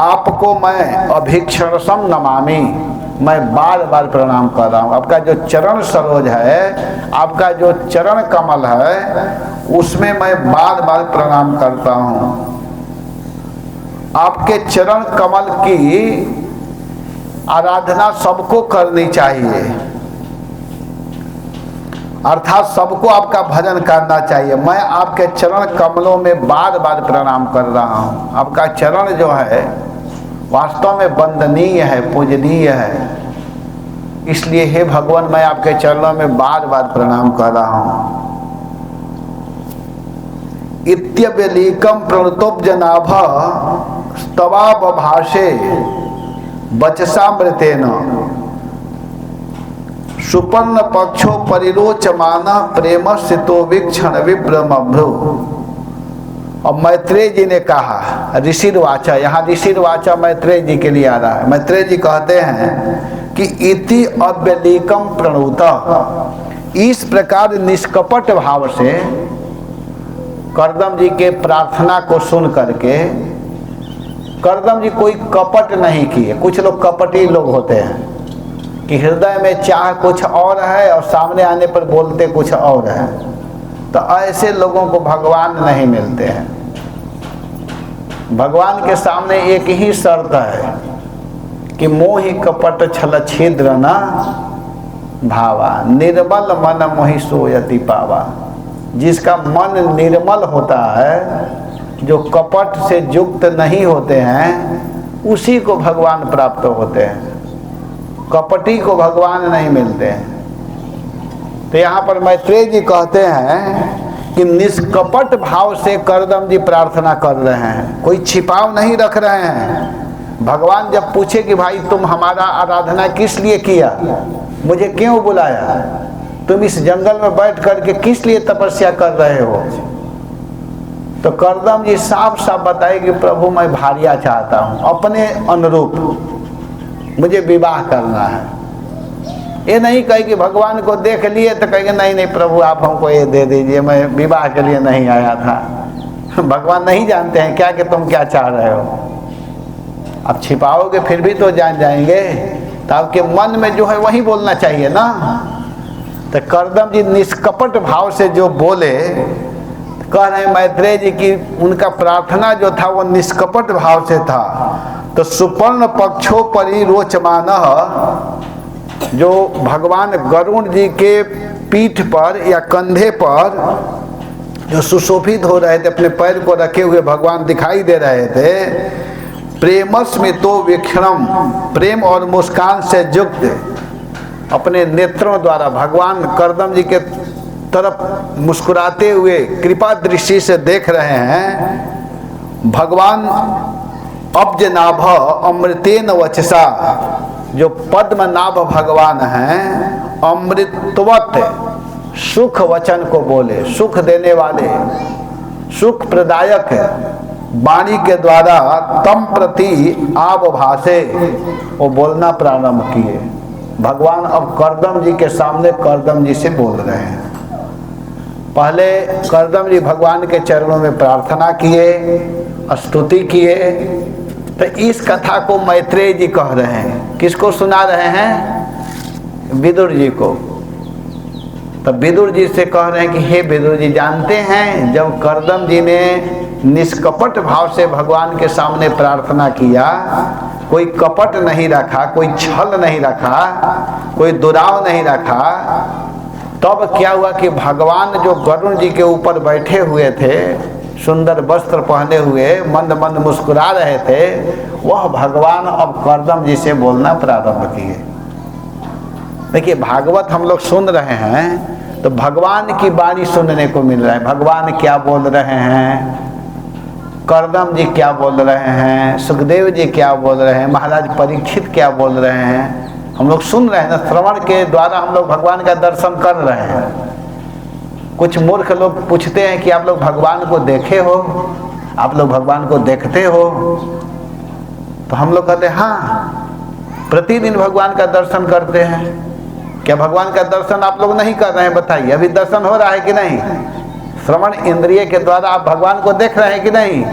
आपको मैं अभीक्षणसम नमामि, मैं बार बार प्रणाम कर रहा हूँ। आपका जो चरण सरोज है, आपका जो चरण कमल है, उसमें मैं बार बार प्रणाम करता हूँ। आपके चरण कमल की आराधना सबको करनी चाहिए, अर्थात सबको आपका भजन करना चाहिए। मैं आपके चरण कमलों में बार बार प्रणाम कर रहा हूँ। आपका चरण जो है वास्तव में वंदनीय है, पूजनीय है, इसलिए हे भगवान मैं आपके चरणों में बार बार प्रणाम कर रहा हूँ। इत्यव्यलीकम प्रणतोपजनाभ स्तवा बभाषे वचसामृतेन सुपर्ण पक्षो परिरोचमाना प्रेम सितो वीक्षण विभ्रमभ्रु। और मैत्रेय जी ने कहा, ऋषिर्वाचा, यहाँ ऋषिर्वाचा मैत्रेय जी के लिए आ रहा है। मैत्रेय जी कहते हैं कि इति अव्यलीकम प्रणुत, इस प्रकार निष्कपट भाव से करदम जी के प्रार्थना को सुन करके, करदम जी कोई कपट नहीं किए। कुछ लोग कपटी लोग होते हैं कि हृदय में चाह कुछ और है और सामने आने पर बोलते कुछ और है, तो ऐसे लोगों को भगवान नहीं मिलते हैं। भगवान के सामने एक ही शर्त है कि मोहि कपट छल छिद्र न भावा, निर्मल मन मोहि सोयति पावा। जिसका मन निर्मल होता है, जो कपट से युक्त नहीं होते हैं, उसी को भगवान प्राप्त होते हैं। कपटी को भगवान नहीं मिलते हैं। तो यहाँ पर मैत्रेय जी कहते हैं कि निष्कपट भाव से करदम जी प्रार्थना कर रहे हैं, कोई छिपाव नहीं रख रहे हैं। भगवान जब पूछे कि भाई तुम हमारा आराधना किस लिए किया, मुझे क्यों बुलाया, तुम इस जंगल में बैठ करके किस लिए तपस्या कर रहे हो, तो करदम जी साफ साफ बताए कि प्रभु मैं भार्या चाहता हूँ, अपने अनुरूप मुझे विवाह करना है। ये नहीं कहे कि भगवान को देख लिए तो कहेंगे नहीं नहीं प्रभु आप हमको ये दे दीजिए, मैं विवाह के लिए नहीं आया था। भगवान नहीं जानते हैं क्या कि तुम क्या चाह रहे हो। अब छिपाओगे फिर भी तो जान जाएंगे, तो आपके मन में जो है वही बोलना चाहिए ना। तो करदम जी निष्कपट भाव से जो बोले, कह रहे हैं मैत्रेय जी की उनका प्रार्थना जो था वो निष्कपट भाव से था। तो सुपर्ण पक्षों परि रोचमान, जो भगवान गरुण जी के पीठ पर या कंधे पर जो सुशोभित हो रहे थे, अपने पैर को रखे हुए भगवान दिखाई दे रहे थे। प्रेमस्मितो वीक्षणम, प्रेम और मुस्कान से युक्त अपने नेत्रों द्वारा भगवान कर्दम जी के तरफ मुस्कुराते हुए कृपा दृष्टि से देख रहे हैं। भगवान अब्जनाभ अमृतेन वचसा, जो पद्मनाभ भगवान हैं, अमृतवत सुख वचन को बोले, सुख देने वाले, सुख प्रदायक वाणी के द्वारा तम प्रति आव भाषे, वो बोलना प्रारंभ किए। भगवान अब कर्दम जी के सामने कर्दम जी से बोल रहे हैं। पहले कर्दम जी भगवान के चरणों में प्रार्थना किए, स्तुति किए। तो इस कथा को मैत्रेय जी कह रहे हैं। किसको सुना रहे हैं? विदुर जी को। तो विदुर जी से कह रहे हैं कि हे विदुर जी, जानते हैं जब कर्दम जी ने निष्कपट भाव से भगवान के सामने प्रार्थना किया, कोई कपट नहीं रखा, कोई छल नहीं रखा, कोई दुराव नहीं रखा, तब क्या हुआ कि भगवान जो गरुण जी के ऊपर बैठे हुए थे, सुंदर वस्त्र पहने हुए, मंद मंद मुस्कुरा रहे थे, वह भगवान अब कर्दम जी से बोलना प्रारंभ किए। देखिए, भागवत हम लोग सुन रहे हैं तो भगवान की वाणी सुनने को मिल रहा है। भगवान क्या बोल रहे हैं, कर्दम जी क्या बोल रहे हैं, सुखदेव जी क्या बोल रहे हैं, महाराज परीक्षित क्या बोल रहे हैं, हम लोग सुन रहे हैं ना। श्रवण के द्वारा हम लोग भगवान का दर्शन कर रहे हैं। कुछ मूर्ख लोग पूछते हैं कि आप लोग भगवान को देखे हो, आप लोग भगवान को देखते हो? तो हम लोग कहते हैं हाँ, प्रतिदिन भगवान का दर्शन करते हैं। क्या भगवान का दर्शन आप लोग नहीं कर रहे हैं? बताइए, अभी दर्शन हो रहा है कि नहीं? श्रवण इंद्रिय के द्वारा आप भगवान को देख रहे हैं कि नहीं?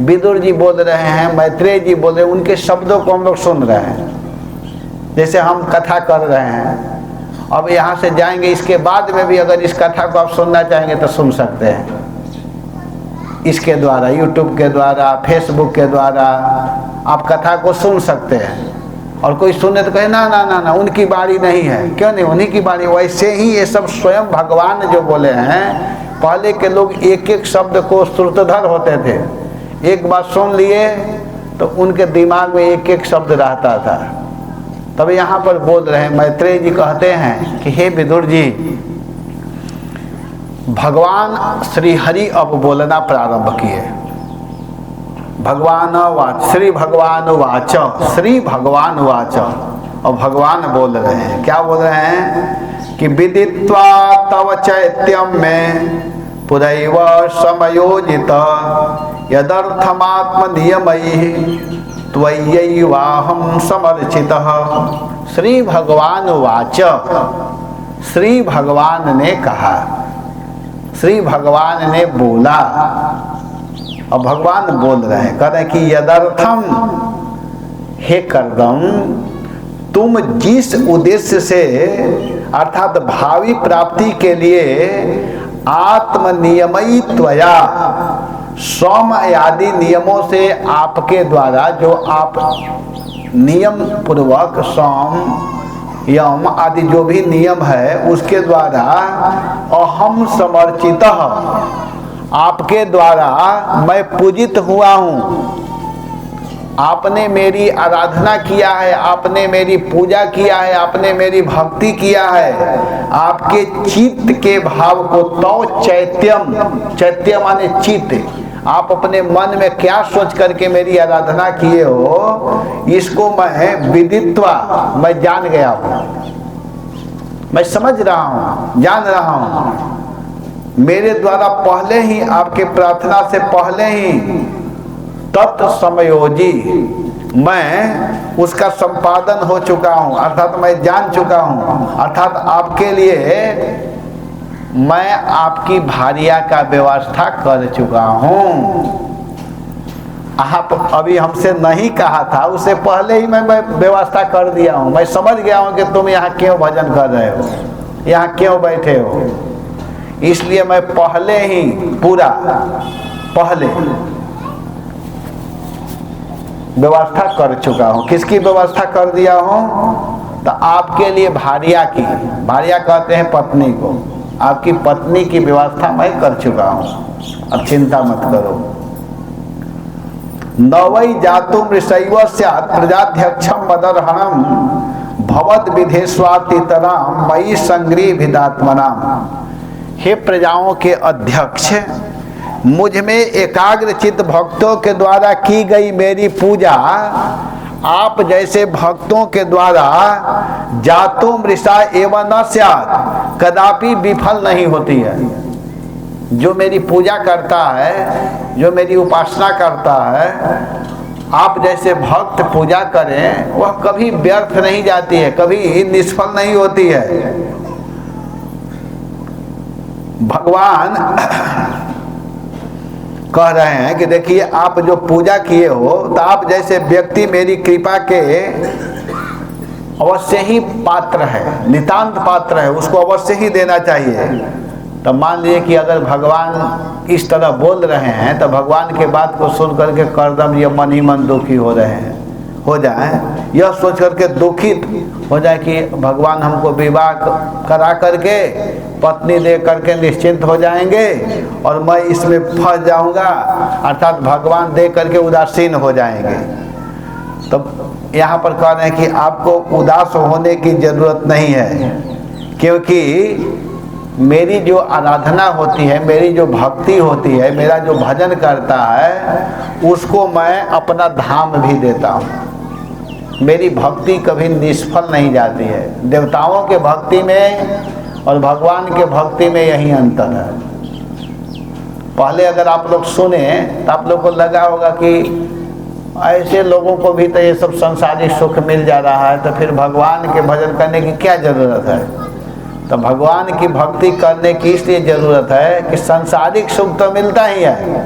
विदुर जी बोल रहे हैं, मैत्रेय जी बोल रहे हैं, उनके शब्दों को हम लोग सुन रहे हैं, जैसे हम कथा कर रहे हैं। अब यहाँ से जाएंगे, इसके बाद में भी अगर इस कथा को आप सुनना चाहेंगे तो सुन सकते हैं। इसके द्वारा, यूट्यूब के द्वारा, फेसबुक के द्वारा आप कथा को सुन सकते हैं। और कोई सुने तो कहे ना ना ना ना, उनकी बारी नहीं है। क्यों नहीं? उन्हीं की बारी। वैसे ही ये सब स्वयं भगवान जो बोले हैं। पहले के लोग एक एक शब्द को श्रुतधर होते थे, एक बात सुन लिए तो उनके दिमाग में एक एक शब्द रहता था। तब यहाँ पर बोल रहे हैं, मैत्रेय जी कहते हैं कि हे विदुर जी, भगवान श्री हरि अब बोलना प्रारंभ किए। भगवान वाच, श्री भगवान वाच, श्री भगवान वाच। और भगवान बोल रहे हैं, क्या बोल रहे हैं कि विदित्वा तव चैत्यम में पुरैव समयोजित यदर्थमात्म नियमैः त्वय्यैवाहं समर्चितः। श्री भगवान वाच, श्री भगवान ने कहा, श्री भगवान ने बोला। और भगवान बोल रहे हैं, कह रहे हैं कि यदर्थम, हे कर्दम, तुम जिस उद्देश्य से अर्थात भावी प्राप्ति के लिए आत्मनियमयी त्वया, सौम आदि नियमों से आपके द्वारा जो आप नियम पूर्वक सौम यम आदि जो भी नियम है उसके द्वारा अहम समर्चितः, आपके द्वारा मैं पूजित हुआ हूँ। आपने मेरी आराधना किया है, आपने मेरी पूजा किया है, आपने मेरी भक्ति किया है। आपके चित्त के भाव को तो चैत्यम, चैत्य माने चित्त, आप अपने मन में क्या सोच करके मेरी आराधना किए हो, इसको मैं विदित्वा, मैं जान गया हूँ, मैं समझ रहा हूँ, जान रहा हूँ। मेरे द्वारा पहले ही, आपके प्रार्थना से पहले ही तत्समयोजी मैं उसका संपादन हो चुका हूँ, अर्थात मैं जान चुका हूँ। अर्थात आपके लिए मैं आपकी भार्या का व्यवस्था कर चुका हूँ। आप अभी हमसे नहीं कहा था, उससे पहले ही मैं व्यवस्था कर दिया हूँ। मैं समझ गया हूँ कि तुम यहाँ क्यों भजन कर रहे हो, यहाँ क्यों बैठे हो। इसलिए मैं पहले ही पूरा पहले व्यवस्था कर चुका हूँ। किसकी व्यवस्था कर दिया हूँ? तो आपके लिए भार्या की, भार्या कहते हैं पत्नी को, आपकी पत्नी की व्यवस्था मैं कर चुका हूँ, अब चिंता मत करो। नवै जातुम ऋषैव स्यात् प्रजाध्यक्षम मदर्हणम भवद विधेस्वातितराम मयि संग्रीभिदात्मनाम। हे प्रजाओं के अध्यक्ष, मुझ में एकाग्र चित्त भक्तों के द्वारा की गई मेरी पूजा आप जैसे भक्तों के द्वारा जातुम ऋषा एवं न स्यात् कदापि विफल नहीं होती है। जो मेरी पूजा करता है, जो मेरी उपासना करता है, आप जैसे भक्त पूजा करें, वह कभी व्यर्थ नहीं जाती है, कभी निष्फल नहीं होती है। भगवान कह रहे हैं कि देखिए, आप जो पूजा किए हो, तो आप जैसे व्यक्ति मेरी कृपा के अवश्य ही पात्र है, नितांत पात्र है, उसको अवश्य ही देना चाहिए। तो मान लीजिए कि अगर भगवान इस तरह बोल रहे हैं, तो भगवान के बात को सुन करके कर्दम ये मन ही मन दुखी हो रहे हैं, हो जाए, यह सोच करके दुखित हो जाए कि भगवान हमको विवाह करा करके पत्नी दे करके निश्चिंत हो जाएंगे और मैं इसमें फंस जाऊंगा, अर्थात भगवान दे करके उदासीन हो जाएंगे। तो यहाँ पर कह रहे हैं कि आपको उदास होने की जरूरत नहीं है, क्योंकि मेरी जो आराधना होती है, मेरी जो भक्ति होती है, मेरा जो भजन करता है, उसको मैं अपना धाम भी देता हूँ। मेरी भक्ति कभी निष्फल नहीं जाती है। देवताओं के भक्ति में और भगवान के भक्ति में यही अंतर है। पहले अगर आप लोग सुने तो आप लोग को लगा होगा कि ऐसे लोगों को भी तो ये सब संसारिक सुख मिल जा रहा है, तो फिर भगवान के भजन करने की क्या जरूरत है? तो भगवान की भक्ति करने की इसलिए जरूरत है कि सांसारिक सुख तो मिलता ही है,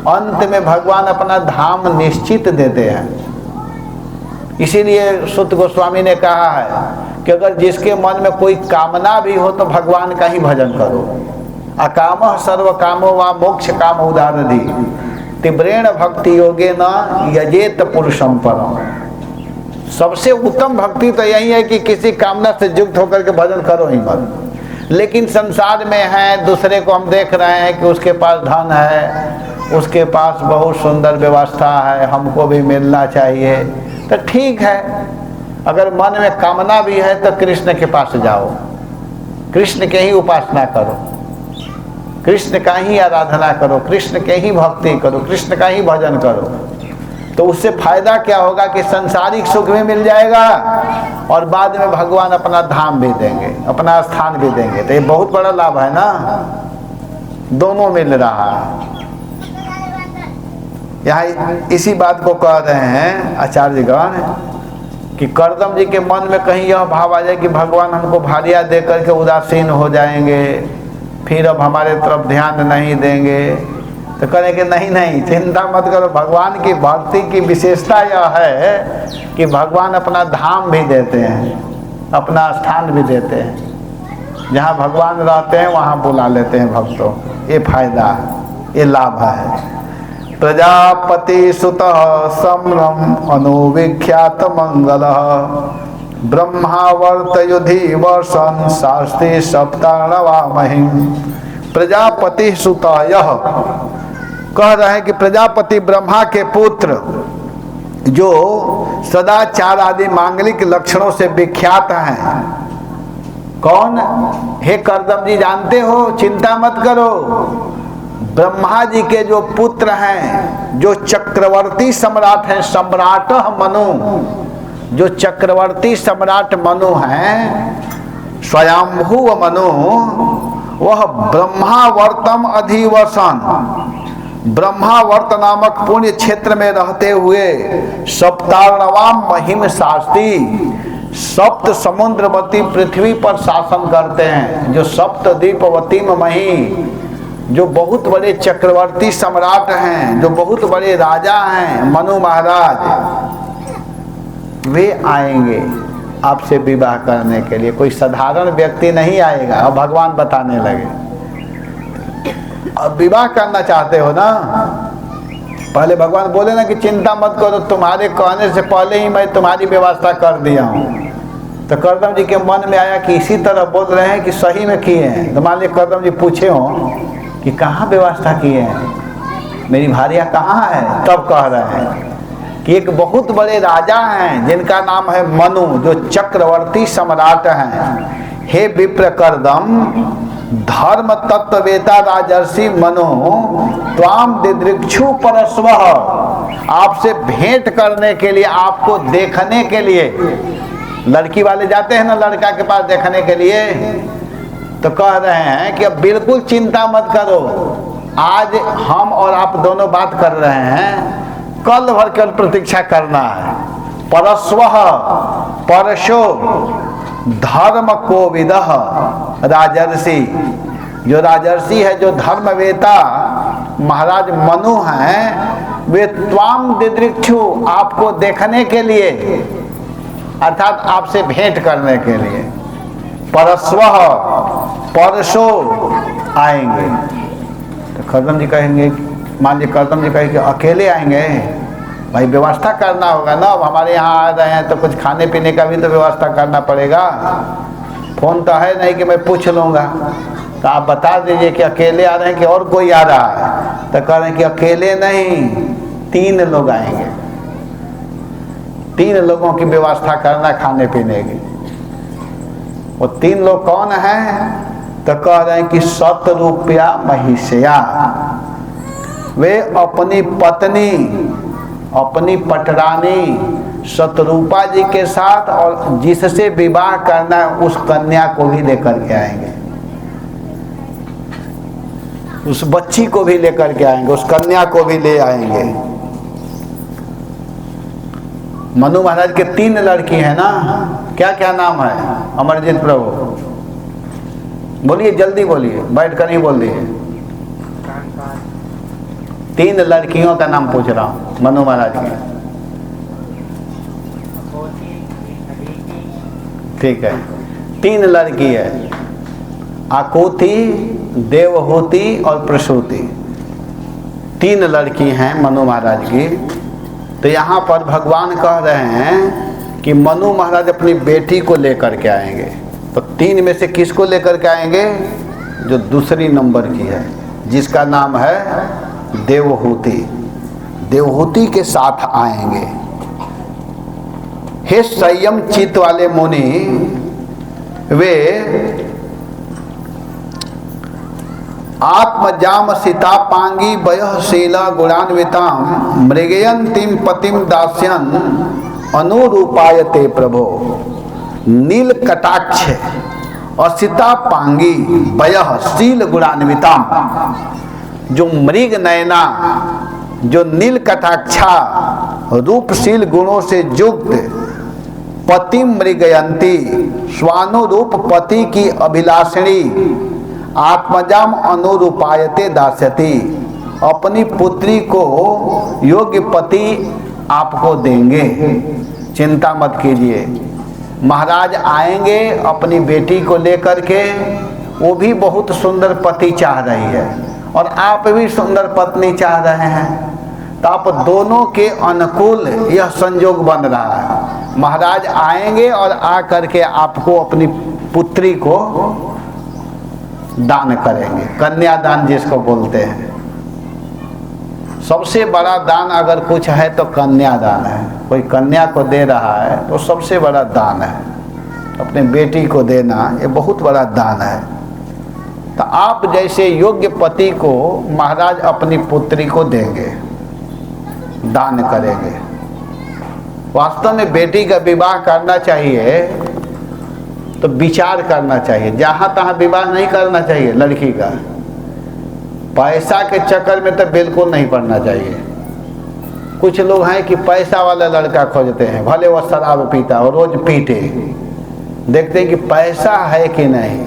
अंत में भगवान अपना धाम निश्चित देते हैं। इसीलिए सुत गोस्वामी ने कहा है कि अगर जिसके मन में कोई कामना भी हो तो भगवान का ही भजन करो। अकामः सर्व कामो वा मोक्ष काम उदारधि तीव्रेण भक्ति योगे न यजेत पुरुषम परम। सबसे उत्तम भक्ति तो यही है कि किसी कामना से युक्त होकर के भजन करो ही मत। लेकिन संसार में है, दूसरे को हम देख रहे हैं कि उसके पास धन है, उसके पास बहुत सुंदर व्यवस्था है, हमको भी मिलना चाहिए, तो ठीक है। अगर मन में कामना भी है तो कृष्ण के पास जाओ, कृष्ण के ही उपासना करो, कृष्ण का ही आराधना करो, कृष्ण के ही भक्ति करो, कृष्ण का ही भजन करो। तो उससे फायदा क्या होगा कि संसारिक सुख भी मिल जाएगा और बाद में भगवान अपना धाम भी देंगे, अपना स्थान भी देंगे। तो ये बहुत बड़ा लाभ है ना, दोनों मिल रहा है। यहाँ इसी बात को कह रहे हैं आचार्यगण कि कर्दम जी के मन में कहीं यह भाव आ जाए कि भगवान हमको भार्या दे करके उदासीन हो जाएंगे, फिर अब हमारे तरफ ध्यान नहीं देंगे। तो कहें कि नहीं नहीं, चिंता मत करो, भगवान की भक्ति की विशेषता यह है कि भगवान अपना धाम भी देते हैं, अपना स्थान भी देते हैं। जहाँ भगवान रहते हैं वहाँ बुला लेते हैं भक्तों। ये फायदा, ये लाभ है। प्रजापति सुतः सम्रम अनुविख्यात मंगल ब्रह्मावर्तयुधि वर्षन् शास्त्रे सप्तानवामहिं। प्रजापति सुतः, यह कह रहे हैं कि प्रजापति ब्रह्मा के पुत्र जो सदाचार आदि मांगलिक लक्षणों से विख्यात हैं। कौन? हे कर्दम जी जानते हो, चिंता मत करो। ब्रह्मा जी के जो पुत्र हैं, जो चक्रवर्ती सम्राट हैं, सम्राट मनु, जो चक्रवर्ती सम्राट मनु हैं, स्वयंभू मनु, वह ब्रह्मावर्तम अधिवसन, ब्रह्मावर्त नामक पुण्य क्षेत्र में रहते हुए सप्तार्णवाम महिम शास्त्री, सप्त समुद्रवती पृथ्वी पर शासन करते हैं। जो सप्तद्वीपवती मही, जो बहुत बड़े चक्रवर्ती सम्राट हैं, जो बहुत बड़े राजा हैं, मनु महाराज, वे आएंगे आपसे विवाह करने के लिए। कोई साधारण व्यक्ति नहीं आएगा। अब भगवान बताने लगे अब विवाह करना चाहते हो ना, पहले भगवान बोले ना कि चिंता मत करो, तुम्हारे कहने से पहले ही मैं तुम्हारी व्यवस्था कर दिया हूँ। तो करदम जी के मन में आया कि इसी तरह बोल रहे हैं कि सही में किए हैं। तो मान लीजिए करदम जी पूछे हों कि कहाँ व्यवस्था किए हैं, मेरी भार्या कहाँ है, तब कह रहे हैं कि एक बहुत बड़े राजा हैं जिनका नाम है मनु, जो चक्रवर्ती सम्राट हैं। हे विप्र करदम, धर्म तत्ववेता राजर्षि मनु त्वाम दिदृक्षु परस्वः, आपसे भेंट करने के लिए, आपको देखने के लिए, लड़की वाले जाते हैं ना लड़का के पास देखने के लिए, तो कह रहे हैं कि अब बिल्कुल चिंता मत करो, आज हम और आप दोनों बात कर रहे हैं, कल भर कल प्रतीक्षा करना है। परस्वः, परशो धर्म कोविदः राजर्षि, जो राजर्षि है, जो धर्मवेता महाराज मनु हैं, वे त्वाम दिदृक्षु, आपको देखने के लिए, अर्थात आपसे भेंट करने के लिए, परस्वः, परसो आएंगे। तो करदम जी कहेंगे, मान लीजिए करदम जी कहेंगे अकेले आएंगे, भाई व्यवस्था करना होगा ना, अब हमारे यहाँ आ रहे हैं तो कुछ खाने पीने का भी तो व्यवस्था करना पड़ेगा। फोन तो है नहीं कि मैं पूछ लूँगा, तो आप बता दीजिए कि अकेले आ रहे हैं कि और कोई आ रहा है। तो कह रहे हैं कि अकेले नहीं, 3 लोग आएंगे, 3 लोगों की व्यवस्था करना खाने पीने की। वो 3 लोग कौन हैं? तो कह रहे हैं कि शतरूपया महिषया, वे अपनी पत्नी, अपनी पटरानी शतरूपा जी के साथ और जिससे विवाह करना है उस कन्या को भी लेकर के आएंगे, उस बच्ची को भी लेकर के आएंगे, उस कन्या को भी ले आएंगे। मनु महाराज के 3 लड़की हैं ना, क्या क्या नाम है? अमरजीत प्रभु बोलिए, जल्दी बोलिए, बैठ कर नहीं बोल दिए। 3 लड़कियों का नाम पूछ रहा हूँ मनु महाराज की। ठीक है, 3 लड़की है, आकुति, देवहूति और प्रसूति, 3 लड़की हैं मनु महाराज की। तो यहाँ पर भगवान कह रहे हैं कि मनु महाराज अपनी बेटी को लेकर के आएंगे। तो 3 में से किसको लेकर के आएंगे? जो दूसरी नंबर की है, जिसका नाम है देवहूति, देवहूति के साथ आएंगे। हे संयम चित्त वाले मुनि, वे आत्मजाम सीता पांगी वयशीला गुणान्विताम मृगयंतीम पतिम दास्यन अनुरूपायते प्रभो। नील कटाक्ष असिता पांगी वयशील गुणान्विताम, जो मृग नयना, जो नील कटाक्षा रूपशील गुणों से युक्त, पति मृगयंती, स्वानुरूप पति की अभिलाषिणी, आत्मजाम अनुरूपायते दास्यति, अपनी पुत्री को योग्य पति आपको देंगे, चिंता मत कीजिए। महाराज आएंगे अपनी बेटी को लेकर के, वो भी बहुत सुंदर पति चाह रही है और आप भी सुंदर पत्नी चाह रहे हैं, तो आप दोनों के अनुकूल यह संयोग बन रहा है। महाराज आएंगे और आ करके आपको अपनी पुत्री को दान करेंगे, कन्यादान जिसको बोलते हैं। सबसे बड़ा दान अगर कुछ है तो कन्यादान है। कोई कन्या को दे रहा है तो सबसे बड़ा दान है, अपने बेटी को देना ये बहुत बड़ा दान है। तो आप जैसे योग्य पति को महाराज अपनी पुत्री को देंगे, दान करेंगे। वास्तव में बेटी का विवाह करना चाहिए तो विचार करना चाहिए, जहाँ तहाँ विवाह नहीं करना चाहिए लड़की का। पैसा के चक्कर में तो बिल्कुल नहीं पड़ना चाहिए। कुछ लोग हैं कि पैसा वाला लड़का खोजते हैं, भले वो शराब पीता और रोज पीटे, देखते हैं कि पैसा है कि नहीं।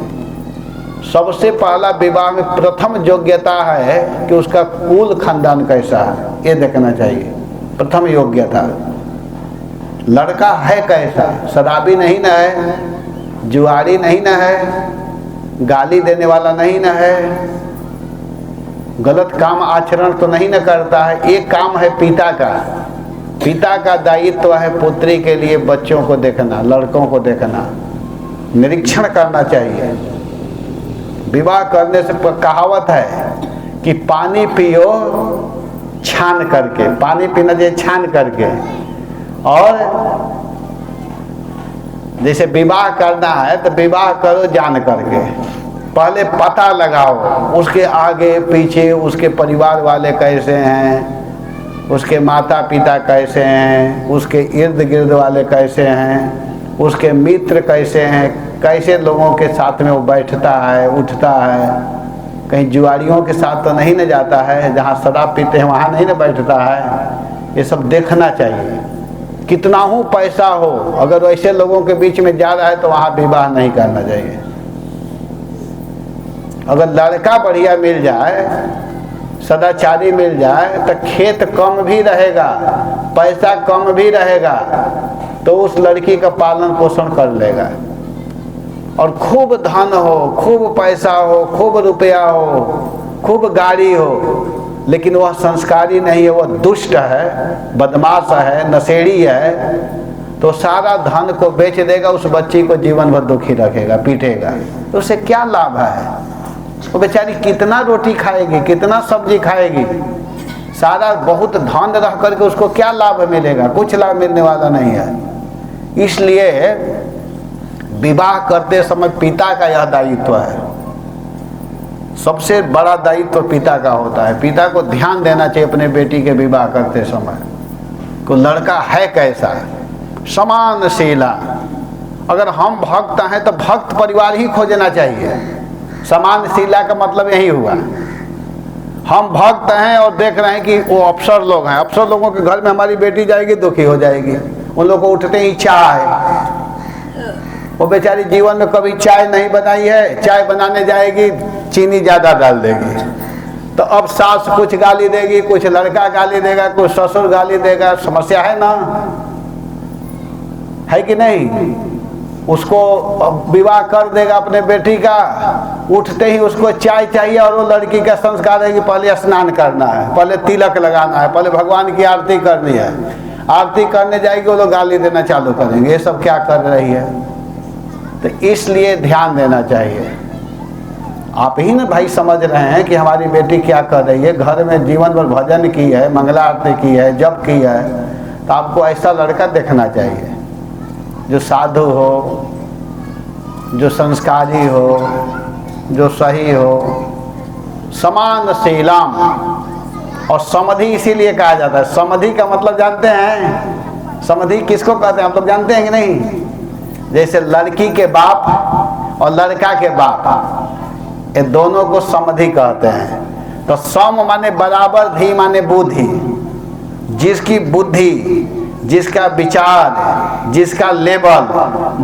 सबसे पहला विवाह में प्रथम योग्यता है कि उसका कुल खानदान कैसा है, ये देखना चाहिए। प्रथम योग्यता, लड़का है कैसा, शराबी नहीं न है, जुआरी नहीं न है, गाली देने वाला नहीं न है, गलत काम आचरण तो नहीं न करता है। एक काम है पिता का। पिता का दायित्व है पुत्री के लिए बच्चों को देखना, लड़कों को देखना, निरीक्षण करना चाहिए। विवाह करने से कहावत है कि पानी पियो छान करके, पानी पीना चाहिए छान करके। और जैसे विवाह करना है तो विवाह करो जान करके, पहले पता लगाओ उसके आगे पीछे उसके परिवार वाले कैसे हैं, उसके माता पिता कैसे हैं, उसके इर्द गिर्द वाले कैसे हैं, उसके मित्र कैसे हैं, कैसे लोगों के साथ में वो बैठता है उठता है, कहीं जुआरियों के साथ तो नहीं न जाता है, जहाँ शराब पीते हैं वहाँ नहीं न बैठता है। ये सब देखना चाहिए। कितना हो पैसा हो, अगर ऐसे लोगों के बीच में जा रहा है तो वहाँ विवाह नहीं करना चाहिए। अगर लड़का बढ़िया मिल जाए, सदाचारी मिल जाए, तो खेत कम भी रहेगा, पैसा कम भी रहेगा, तो उस लड़की का पालन पोषण कर लेगा। और खूब धन हो, खूब पैसा हो, खूब रुपया हो, खूब गाड़ी हो, लेकिन वह संस्कारी नहीं है, वह दुष्ट है, बदमाश है, नशेड़ी है, तो सारा धन को बेच देगा, उस बच्ची को जीवन भर दुखी रखेगा, पीटेगा। तो उससे क्या लाभ है? वो बेचारी कितना रोटी खाएगी, कितना सब्जी खाएगी, सारा बहुत धन रह करके उसको क्या लाभ मिलेगा? कुछ लाभ मिलने वाला नहीं है। इसलिए विवाह करते समय पिता का यह दायित्व है, सबसे बड़ा दायित्व पिता का होता है। पिता को ध्यान देना चाहिए अपने बेटी के विवाह करते समय को लड़का है कैसा, समानशीला। अगर हम भक्त हैं तो भक्त परिवार ही खोजना चाहिए। समानशीला का मतलब यही हुआ, हम भक्त हैं और देख रहे हैं कि वो अफसर लोग हैं, अफसर लोगों के घर में हमारी बेटी जाएगी दुखी हो जाएगी, उन लोगों को उठते ही चाय, वो बेचारी जीवन में कभी चाय नहीं बनाई है, चाय बनाने जाएगी चीनी ज़्यादा डाल देगी, तो अब सास कुछ गाली देगी, कुछ लड़का गाली देगा, कुछ ससुर गाली देगा, समस्या है ना, है कि नहीं? उसको विवाह कर देगा अपने बेटी का, उठते ही उसको चाय चाहिए, और वो लड़की का संस्कार है कि पहले स्नान करना है, पहले तिलक लगाना है, पहले भगवान की आरती करनी है। आरती करने जाएगी वो लोग गाली देना चालू करेंगे, ये सब क्या कर रही है? तो इसलिए ध्यान देना चाहिए। आप ही ना भाई समझ रहे हैं कि हमारी बेटी क्या कर रही है, घर में जीवन भर भजन की है, मंगला आरती की है, जप की है, तो आपको ऐसा लड़का देखना चाहिए जो साधु हो, जो संस्कारी हो, जो सही हो, समानशीलाम। और समधि इसीलिए कहा जाता है, समधि का मतलब जानते हैं? समधि किसको कहते हैं आप लोग जानते हैं कि नहीं? जैसे लड़की के बाप और लड़का के बाप, ये दोनों को समधि कहते हैं। तो सम माने बराबर, धी माने बुद्धि। जिसकी बुद्धि, जिसका विचार, जिसका लेवल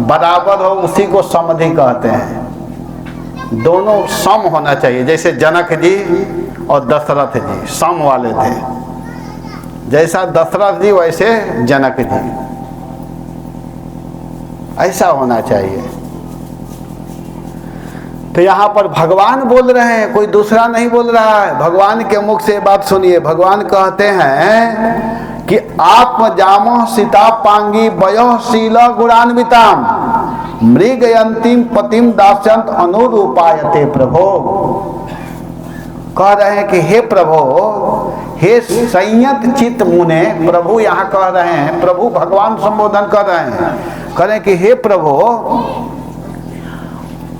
बराबर हो उसी को समधि कहते हैं। दोनों सम होना चाहिए। जैसे जनक जी और दशरथ जी सम वाले थे, जैसा दशरथ जी वैसे जनक जी, ऐसा होना चाहिए। तो यहाँ पर भगवान बोल रहे हैं, कोई दूसरा नहीं बोल रहा है। भगवान के मुख से बात सुनिए। भगवान कहते हैं कि आत्म जामो सीता पांगी वयो शील गुणान्विताम मृग अंतिम पतिम दास्यंत अनुरूपायते प्रभो। कह रहे हैं कि हे प्रभु, हे संयत चित्त मुने, प्रभु यहाँ कह रहे हैं, प्रभु भगवान संबोधन कर रहे हैं, कह रहे हैं कि हे प्रभु,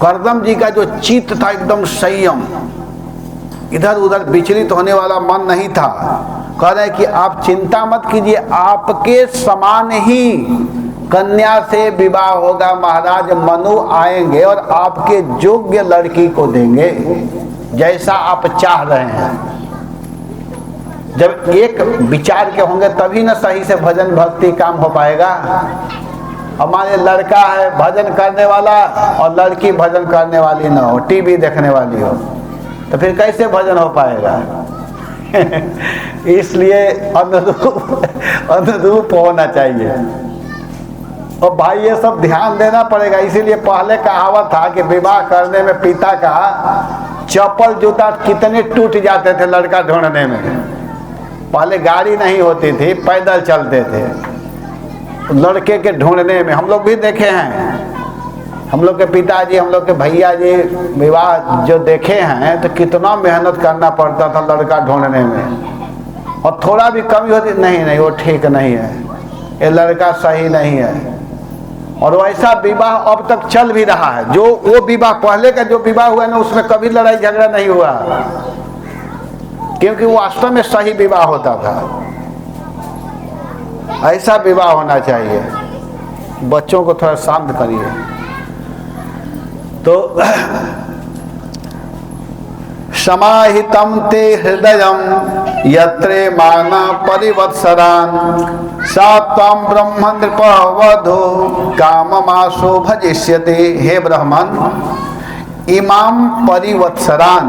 करदम जी का जो चित्त था एकदम संयम, इधर उधर विचलित होने वाला मन नहीं था। कह रहे हैं कि आप चिंता मत कीजिए, आपके समान ही कन्या से विवाह होगा, महाराज मनु आएंगे और आपके योग्य लड़की को देंगे, जैसा आप चाह रहे हैं। जब एक विचार के होंगे तभी ना सही से भजन भक्ति काम हो पाएगा। हमारे लड़का है भजन करने वाला और लड़की भजन करने वाली ना हो, टीवी देखने वाली हो, तो फिर कैसे भजन हो पाएगा? इसलिए अनुरूप होना चाहिए। और भाई ये सब ध्यान देना पड़ेगा। इसीलिए पहले कहावत था कि विवाह करने में पिता का चप्पल जूता कितने टूट जाते थे लड़का ढूंढने में। पहले गाड़ी नहीं होती थी, पैदल चलते थे लड़के के ढूंढने में। हम लोग भी देखे हैं, हम लोग के पिताजी, हम लोग के भैया जी विवाह जो देखे हैं तो कितना मेहनत करना पड़ता था लड़का ढूंढने में। और थोड़ा भी कमी होती, नहीं वो ठीक नहीं है, ये लड़का सही नहीं है। और वैसा विवाह अब तक चल भी रहा है। जो वो विवाह पहले का जो विवाह हुआ ना, उसमें कभी लड़ाई झगड़ा नहीं हुआ, क्योंकि वो वास्तव में सही विवाह होता था। ऐसा विवाह होना चाहिए। बच्चों को थोड़ा शांत करिए। तो समाहितम ते हृदयम यत्रे माना परिवत्सरान सात्वं ब्रह्म नृपवधो काममासो भजिष्यते। हे ब्राह्मण, इमाम परिवत्सरान,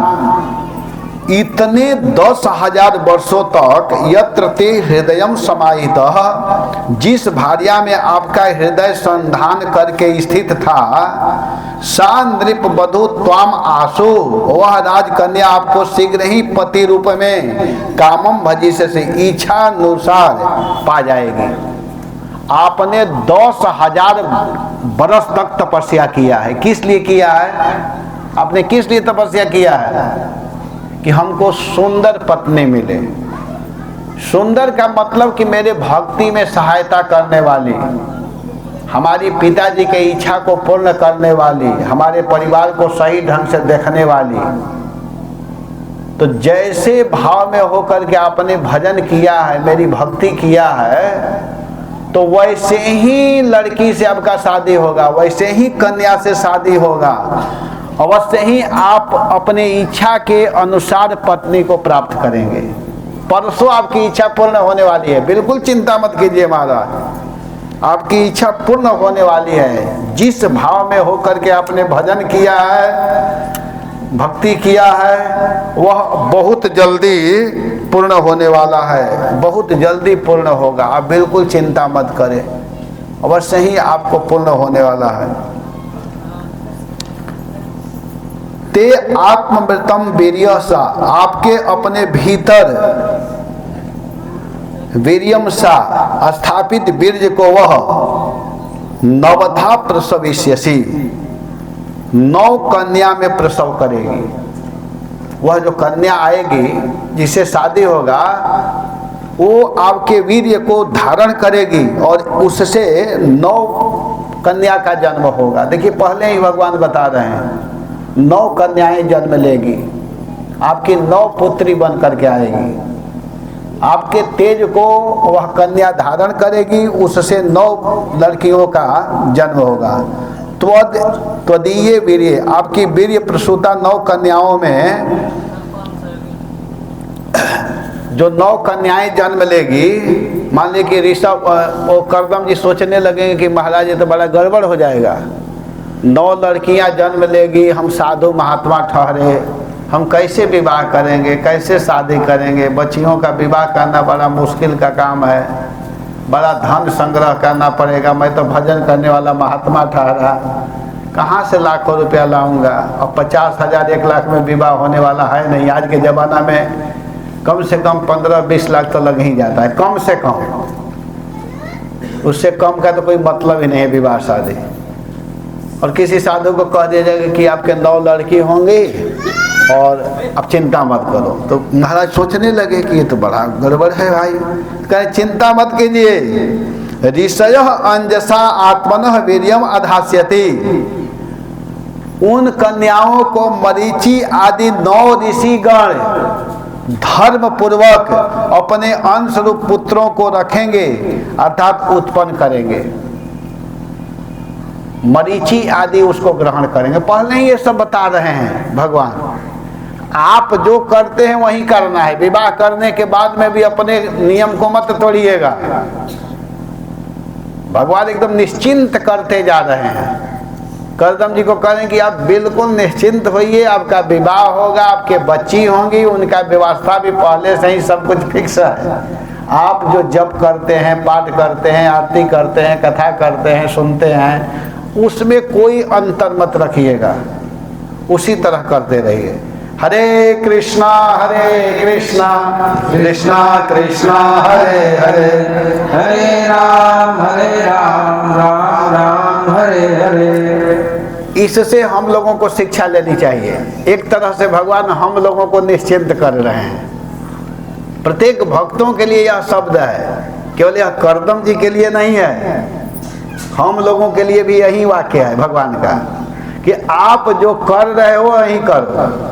इतने 10,000 वर्षों तक यत्र ते हृदयम समाहितः, जिस भार्या में आपका हृदय संधान करके स्थित था, सा नृप वधू त्वाम आसु, वह राजकन्या आपको शीघ्र ही पति रूप में कामम भजिष्य से इच्छा अनुसार पा जाएगी। आपने 10,000 बरस तक तपस्या किया है। किस लिए किया है? आपने किस लिए तपस्या किया है? कि हमको सुंदर पत्नी मिले। सुंदर का मतलब कि मेरे भक्ति में सहायता करने वाली, हमारी पिताजी के इच्छा को पूर्ण करने वाली, हमारे परिवार को सही ढंग से देखने वाली। तो जैसे भाव में होकर के आपने भजन किया है, मेरी भक्ति किया है, तो वैसे ही लड़की से आपका शादी होगा, वैसे ही कन्या से शादी होगा, अवश्य ही आप अपने इच्छा के अनुसार पत्नी को प्राप्त करेंगे। परसों आपकी इच्छा पूर्ण होने वाली है, बिल्कुल चिंता मत कीजिए महाराज, आपकी इच्छा पूर्ण होने वाली है। जिस भाव में होकर के आपने भजन किया है, भक्ति किया है, वह बहुत जल्दी पूर्ण होने वाला है, बहुत जल्दी पूर्ण होगा। आप बिल्कुल चिंता मत करें, अवश्य ही आपको पूर्ण होने वाला है। ते आत्मवृतम वीर्यसा, आपके अपने भीतर वीर्यम सा स्थापित वीर्य को वह नवधा प्रसविष्यसि, 9 कन्या में प्रसव करेगी। वह जो कन्या आएगी, जिसे शादी होगा, वो आपके वीर्य को धारण करेगी और उससे 9 कन्या का जन्म होगा। देखिए पहले ही भगवान बता रहे हैं, 9 कन्याएं जन्म लेगी, आपकी 9 पुत्री बन करके आएगी। आपके तेज को वह कन्या धारण करेगी, उससे 9 लड़कियों का जन्म होगा। त्वदीय वीर्य, आपकी वीर्य प्रसूता 9 कन्याओं में जो 9 कन्याएं जन्म लेगी, मान लीजिए कि ऋषभ वो करदम जी सोचने लगेंगे कि महाराज ये तो बड़ा गड़बड़ हो जाएगा, 9 लड़कियां जन्म लेगी, हम साधु महात्मा ठहरे, हम कैसे विवाह करेंगे, कैसे शादी करेंगे? बच्चियों का विवाह करना बड़ा मुश्किल का काम है, बड़ा धन संग्रह करना पड़ेगा। मैं तो भजन करने वाला महात्मा ठहरा, कहाँ से लाखों रुपया लाऊंगा? और 50,000 1 लाख में विवाह होने वाला है नहीं। आज के ज़माना में कम से कम 15-20 लाख तो लग ही जाता है, कम से कम। उससे कम का तो कोई मतलब ही नहीं है विवाह शादी। और किसी साधु को कह दिया जाएगा कि आपके 9 लड़की होंगी और अब चिंता मत करो, तो महाराज सोचने लगे कि ये तो बड़ा गड़बड़ है भाई। कहे चिंता मत कीजिए, ऋषय अंजसा आत्मनः वीर्यम अधास्यति, उन कन्याओं को मरीचि आदि 9 ऋषिगण धर्म पूर्वक अपने अंश रूप पुत्रों को रखेंगे, अर्थात उत्पन्न करेंगे। मरीचि आदि उसको ग्रहण करेंगे। पहले ही ये सब बता रहे हैं भगवान। आप जो करते हैं वही करना है। विवाह करने के बाद में भी अपने नियम को मत तोड़िएगा। भगवान एकदम निश्चिंत करते जा रहे हैं। करदम जी को कह रहे हैं कि आप बिल्कुल निश्चिंत होइए, आपका विवाह होगा, आपके बच्ची होंगी, उनका व्यवस्था भी पहले से ही सब कुछ फिक्स है। आप जो जप करते हैं, पाठ करते हैं, आरती करते हैं, कथा करते हैं, सुनते हैं, उसमें कोई अंतर मत रखिएगा, उसी तरह करते रहिए। हरे कृष्णा कृष्णा कृष्णा हरे हरे, हरे राम राम राम हरे हरे। इससे हम लोगों को शिक्षा लेनी चाहिए। एक तरह से भगवान हम लोगों को निश्चिंत कर रहे हैं। प्रत्येक भक्तों के लिए यह शब्द है, केवल यह करदम जी के लिए नहीं है, हम लोगों के लिए भी यही वाक्य है भगवान का कि आप जो कर रहे हो वही करो।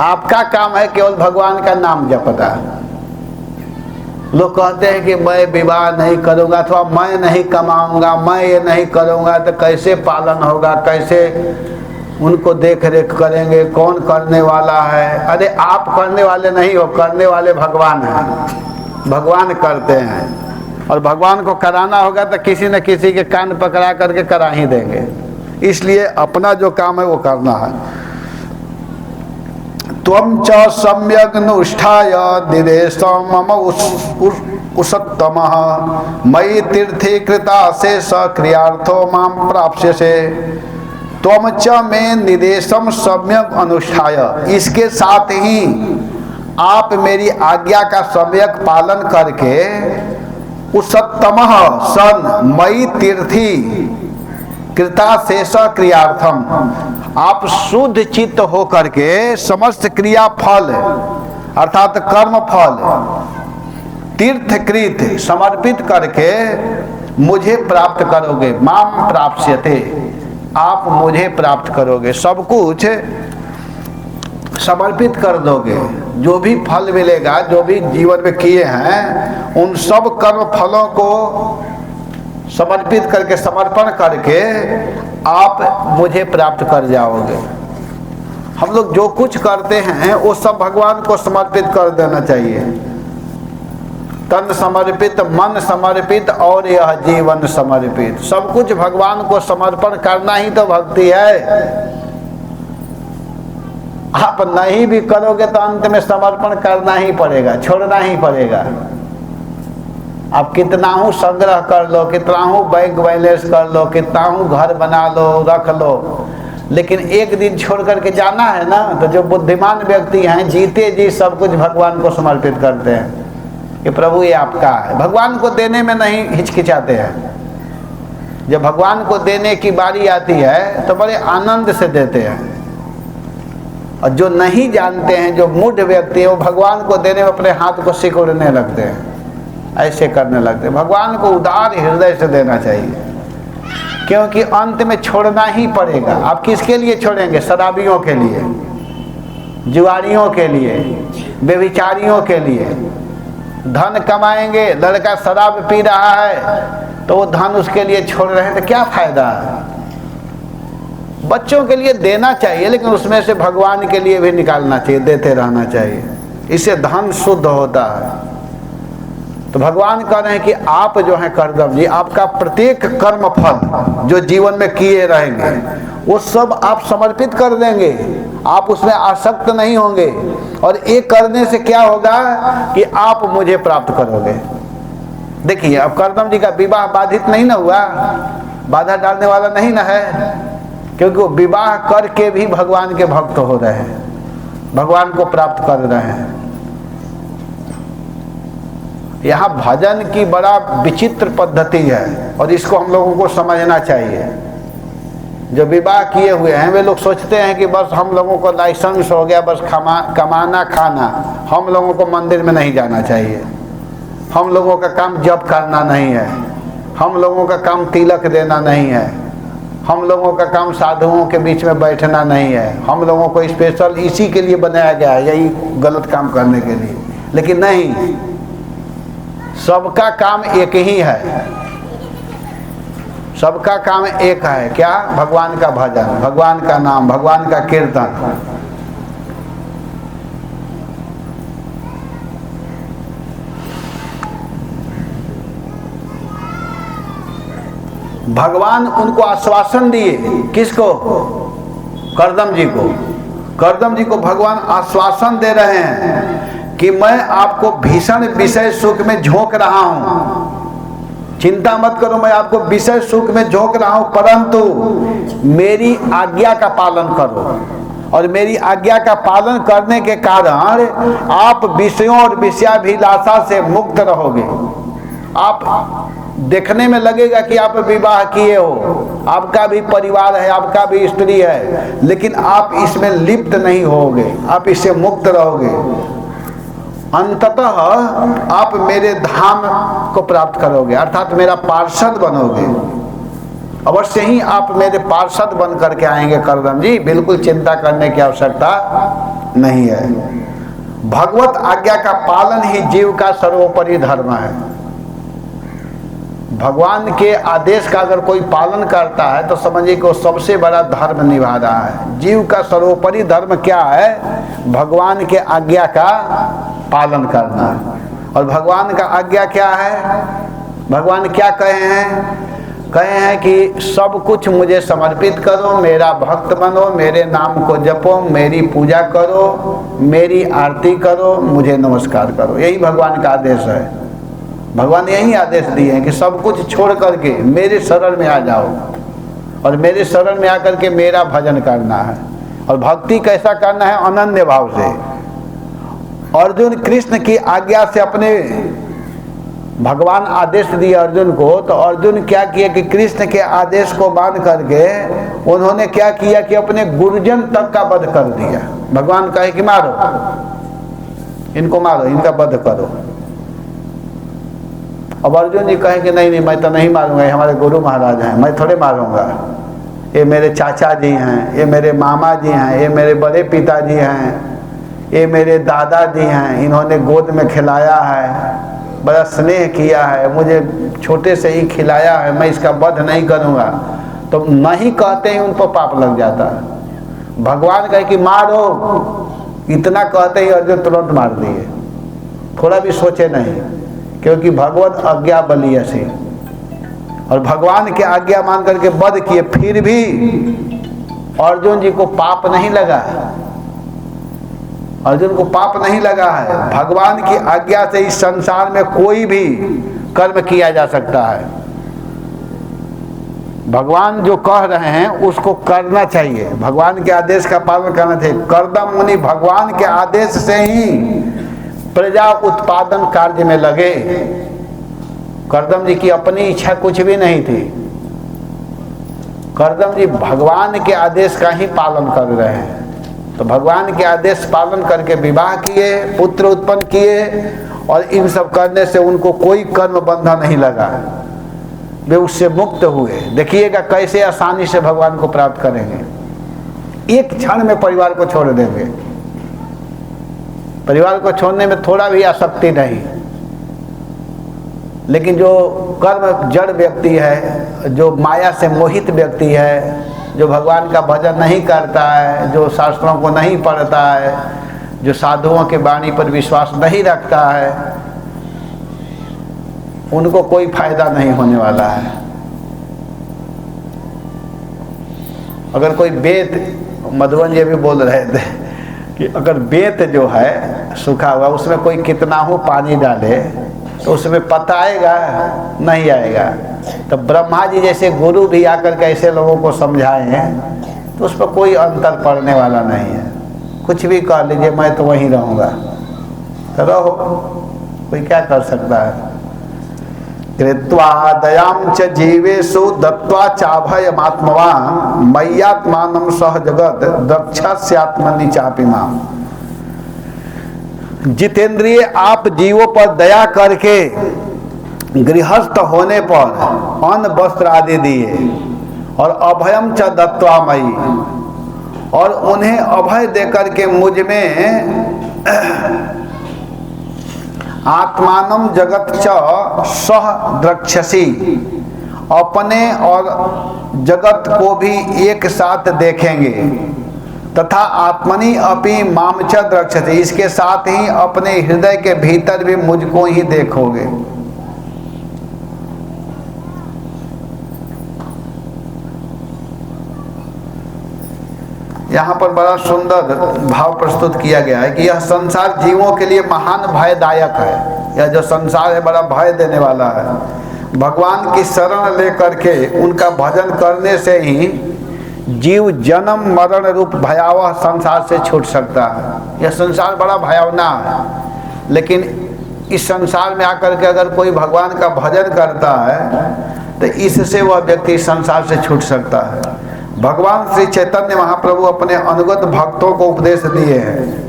आपका काम है केवल भगवान का नाम जपना। लोग कहते हैं कि मैं विवाह नहीं करूंगा अथवा मैं नहीं कमाऊंगा, मैं ये नहीं करूंगा तो कैसे पालन होगा, कैसे उनको देख रेख करेंगे, कौन करने वाला है। अरे आप करने वाले नहीं हो, करने वाले भगवान हैं। भगवान करते हैं और भगवान को कराना होगा तो किसी न किसी के कान पकड़ा करके करा ही देंगे। इसलिए अपना जो काम है वो करना है। त्वं च सम्यग् अनुष्ठाय निदेशं मम उसत्तमः मयि तीर्थे कृता शेष क्रियार्थो मां प्राप्स्यसे। त्वं च में निदेशम सम्यक अनुष्ठाय, इसके साथ ही आप मेरी आज्ञा का सम्यक पालन करके उसत्तमः सन मयि तीर्थी कृता शेष क्रियार्थम, आप शुद्ध चित्त हो करके समस्त क्रिया फल अर्थात कर्म फल तीर्थकृत समर्पित करके मुझे प्राप्त करोगे। माम प्राप्स्यते, आप मुझे प्राप्त करोगे, सब कुछ समर्पित कर दोगे। जो भी फल मिलेगा, जो भी जीवन में किए हैं, उन सब कर्म फलों को समर्पित करके, समर्पण करके आप मुझे प्राप्त कर जाओगे। हम लोग जो कुछ करते हैं वो सब भगवान को समर्पित कर देना चाहिए। तन समर्पित, मन समर्पित और यह जीवन समर्पित, सब कुछ भगवान को समर्पण करना ही तो भक्ति है। आप नहीं भी करोगे तो अंत में समर्पण करना ही पड़ेगा, छोड़ना ही पड़ेगा। आप कितना हूँ संग्रह कर लो, कितना हूँ बैंक बैलेंस कर लो, कितना हूँ घर बना लो, रख लो, लेकिन एक दिन छोड़ करके जाना है ना। तो जो बुद्धिमान व्यक्ति हैं जीते जी सब कुछ भगवान को समर्पित करते हैं कि प्रभु ये आपका है। भगवान को देने में नहीं हिचकिचाते हैं। जब भगवान को देने की बारी आती है तो बड़े आनंद से देते हैं। और जो नहीं जानते हैं, जो मूढ़ व्यक्ति है, वो भगवान को देने में अपने हाथ को सिकुड़ने लगते हैं, ऐसे करने लगते हैं। भगवान को उदार हृदय से देना चाहिए, क्योंकि अंत में छोड़ना ही पड़ेगा। आप किसके लिए छोड़ेंगे? शराबियों के लिए, जुआरियों के लिए, व्यभिचारियों के लिए। धन कमाएंगे, लड़का शराब पी रहा है तो वो धन उसके लिए छोड़ रहे हैं तो क्या फायदा है? बच्चों के लिए देना चाहिए, लेकिन उसमें से भगवान के लिए भी निकालना चाहिए, देते रहना चाहिए। इससे धन शुद्ध होता है। तो भगवान कह रहे हैं कि आप जो हैं करदम जी, आपका प्रत्येक कर्म फल जो जीवन में किए रहेंगे वो सब आप समर्पित कर देंगे, आप उसमें आसक्त नहीं होंगे। और ये करने से क्या होगा कि आप मुझे प्राप्त करोगे। देखिए, अब करदम जी का विवाह बाधित नहीं ना हुआ, बाधा डालने वाला नहीं ना है, क्योंकि वो विवाह करके भी भगवान के भक्त हो रहे हैं, भगवान को प्राप्त कर रहे हैं। यहाँ भजन की बड़ा विचित्र पद्धति है और इसको हम लोगों को समझना चाहिए। जो विवाह किए हुए हैं वे लोग सोचते हैं कि बस हम लोगों को लाइसेंस हो गया, बस कमाना खाना, हम लोगों को मंदिर में नहीं जाना चाहिए, हम लोगों का काम जप करना नहीं है, हम लोगों का काम तिलक देना नहीं है, हम लोगों का काम साधुओं के बीच में बैठना नहीं है, हम लोगों को स्पेशल इसी के लिए बनाया गया है, यही गलत काम करने के लिए। लेकिन नहीं, सबका काम एक ही है, सबका काम एक है। क्या? भगवान का भजन, भगवान का नाम, भगवान का कीर्तन। भगवान उनको आश्वासन दिए, किसको? करदम जी को। करदम जी को भगवान आश्वासन दे रहे हैं कि मैं आपको भीषण विषय सुख में झोंक रहा हूं, चिंता मत करो, मैं आपको विषय सुख में झोंक रहा हूं, परंतु मेरी आज्ञा का पालन करो। और मेरी आज्ञा का पालन करने के कारण आप विषयों और विषयाभिलाषा से मुक्त रहोगे। आप देखने में लगेगा कि आप विवाह किए हो, आपका भी परिवार है, आपका भी स्त्री है, लेकिन आप इसमें लिप्त नहीं होगे, आप इससे मुक्त रहोगे। अंततः आप मेरे धाम को प्राप्त करोगे, अर्थात मेरा पार्षद बनोगे। अवश्य ही आप मेरे पार्षद बन करके आएंगे करदम जी, बिल्कुल चिंता करने की आवश्यकता नहीं है। भगवत आज्ञा का पालन ही जीव का सर्वोपरि धर्म है। भगवान के आदेश का अगर कोई पालन करता है तो समझिए कि वो सबसे बड़ा धर्म निभा रहा है। जीव का सर्वोपरि धर्म क्या है? भगवान के आज्ञा का पालन करना। और भगवान का आज्ञा क्या है? भगवान क्या कहे हैं? कहे हैं कि सब कुछ मुझे समर्पित करो, मेरा भक्त बनो, मेरे नाम को जपो, मेरी पूजा करो, मेरी आरती करो, मुझे नमस्कार करो। यही भगवान का आदेश है। भगवान यही आदेश दिए हैं कि सब कुछ छोड़ करके मेरे शरण में आ जाओ और मेरे शरण में आकर के मेरा भजन करना है। और भक्ति कैसा करना है? अनन्य भाव से। अर्जुन कृष्ण की आज्ञा से अपने भगवान आदेश दिए अर्जुन को, तो अर्जुन क्या किया कि कृष्ण के आदेश को मान करके उन्होंने क्या किया कि अपने गुरुजन तक का वध कर दिया। भगवान कहे कि मारो इनको, मारो इनका वध करो। अब अर्जुन जी कहे कि नहीं मैं तो नहीं मारूंगा, ये हमारे गुरु महाराज हैं, मैं थोड़े मारूंगा। ये मेरे चाचा जी हैं, ये मेरे मामा जी हैं, ये मेरे बड़े पिताजी हैं, ये मेरे दादाजी हैं, इन्होंने गोद में खिलाया है, बड़ा स्नेह किया है, मुझे छोटे से ही खिलाया है, मैं इसका वध नहीं करूँगा। तो नहीं कहते ही उन पर पाप लग जाता है। भगवान कहे कि मारो, इतना कहते ही अर्जुन तुरंत मार दिए, थोड़ा भी सोचे नहीं, क्योंकि भगवत आज्ञा बलियसी। और भगवान की आज्ञा मान करके वध किए, फिर भी अर्जुन जी को पाप नहीं लगा। अर्जुन को पाप नहीं लगा है। भगवान की आज्ञा से इस संसार में कोई भी कर्म किया जा सकता है। भगवान जो कह रहे हैं उसको करना चाहिए, भगवान के आदेश का पालन करना चाहिए। कर्दम मुनि भगवान के आदेश से ही प्रजा उत्पादन कार्य में लगे। कर्दम जी की अपनी इच्छा कुछ भी नहीं थी। कर्दम जी भगवान के आदेश का ही पालन कर रहे हैं। तो भगवान के आदेश पालन करके विवाह किए, पुत्र उत्पन्न किए, और इन सब करने से उनको कोई कर्म बंधन नहीं लगा, वे उससे मुक्त हुए। देखिएगा कैसे आसानी से भगवान को प्राप्त करेंगे। एक क्षण में परिवार को छोड़ देंगे। परिवार को छोड़ने में थोड़ा भी आसक्ति नहीं। लेकिन जो कर्म जड़ व्यक्ति है, जो माया से मोहित व्यक्ति है, जो भगवान का भजन नहीं करता है, जो शास्त्रों को नहीं पढ़ता है, जो साधुओं के वाणी पर विश्वास नहीं रखता है, उनको कोई फायदा नहीं होने वाला है। अगर कोई बेत, मधुबन जी भी बोल रहे थे कि अगर बेत जो है सूखा हुआ, उसमें कोई कितना हो पानी डाले तो उसमें पत्ता आएगा? नहीं आएगा। तो ब्रह्मा जी जैसे गुरु भी आकर के ऐसे लोगों को समझाए हैं तो उस पर कोई अंतर पड़ने वाला नहीं है। कुछ भी कह लीजिए, मैं तो वहीं रहूँगा, तो रहो, कोई क्या कर सकता है। कृत्वा दयाम च जीवेषु दत्वा चाभयमात्मवान् मय्यात्मानं सह जगत दक्षस्यात्मनि चापि माम्। जितेंद्रिय आप जीवों पर दया करके गृहस्थ होने पर अन्न वस्त्र आदि दिए, और अभयम च दत्वा मयि, और उन्हें अभय देकर के मुझ में आत्मानम जगत च सह द्रक्षसी, अपने और जगत को भी एक साथ देखेंगे, तथा आत्मनि अपि माम च द्रक्षति, इसके साथ ही अपने हृदय के भीतर भी मुझको ही देखोगे। यहाँ पर बड़ा सुंदर भाव प्रस्तुत किया गया है कि यह संसार जीवों के लिए महान भयदायक है। यह जो संसार है बड़ा भय देने वाला है। भगवान की शरण लेकर के उनका भजन करने से ही जीव जन्म मरण रूप भयावह संसार से छूट सकता है। यह संसार बड़ा भयावना है, लेकिन इस संसार में आकर के अगर कोई भगवान का भजन करता है तो इससे वह व्यक्ति संसार से छूट सकता है। भगवान श्री चैतन्य महाप्रभु अपने अनुगत भक्तों को उपदेश दिए हैं।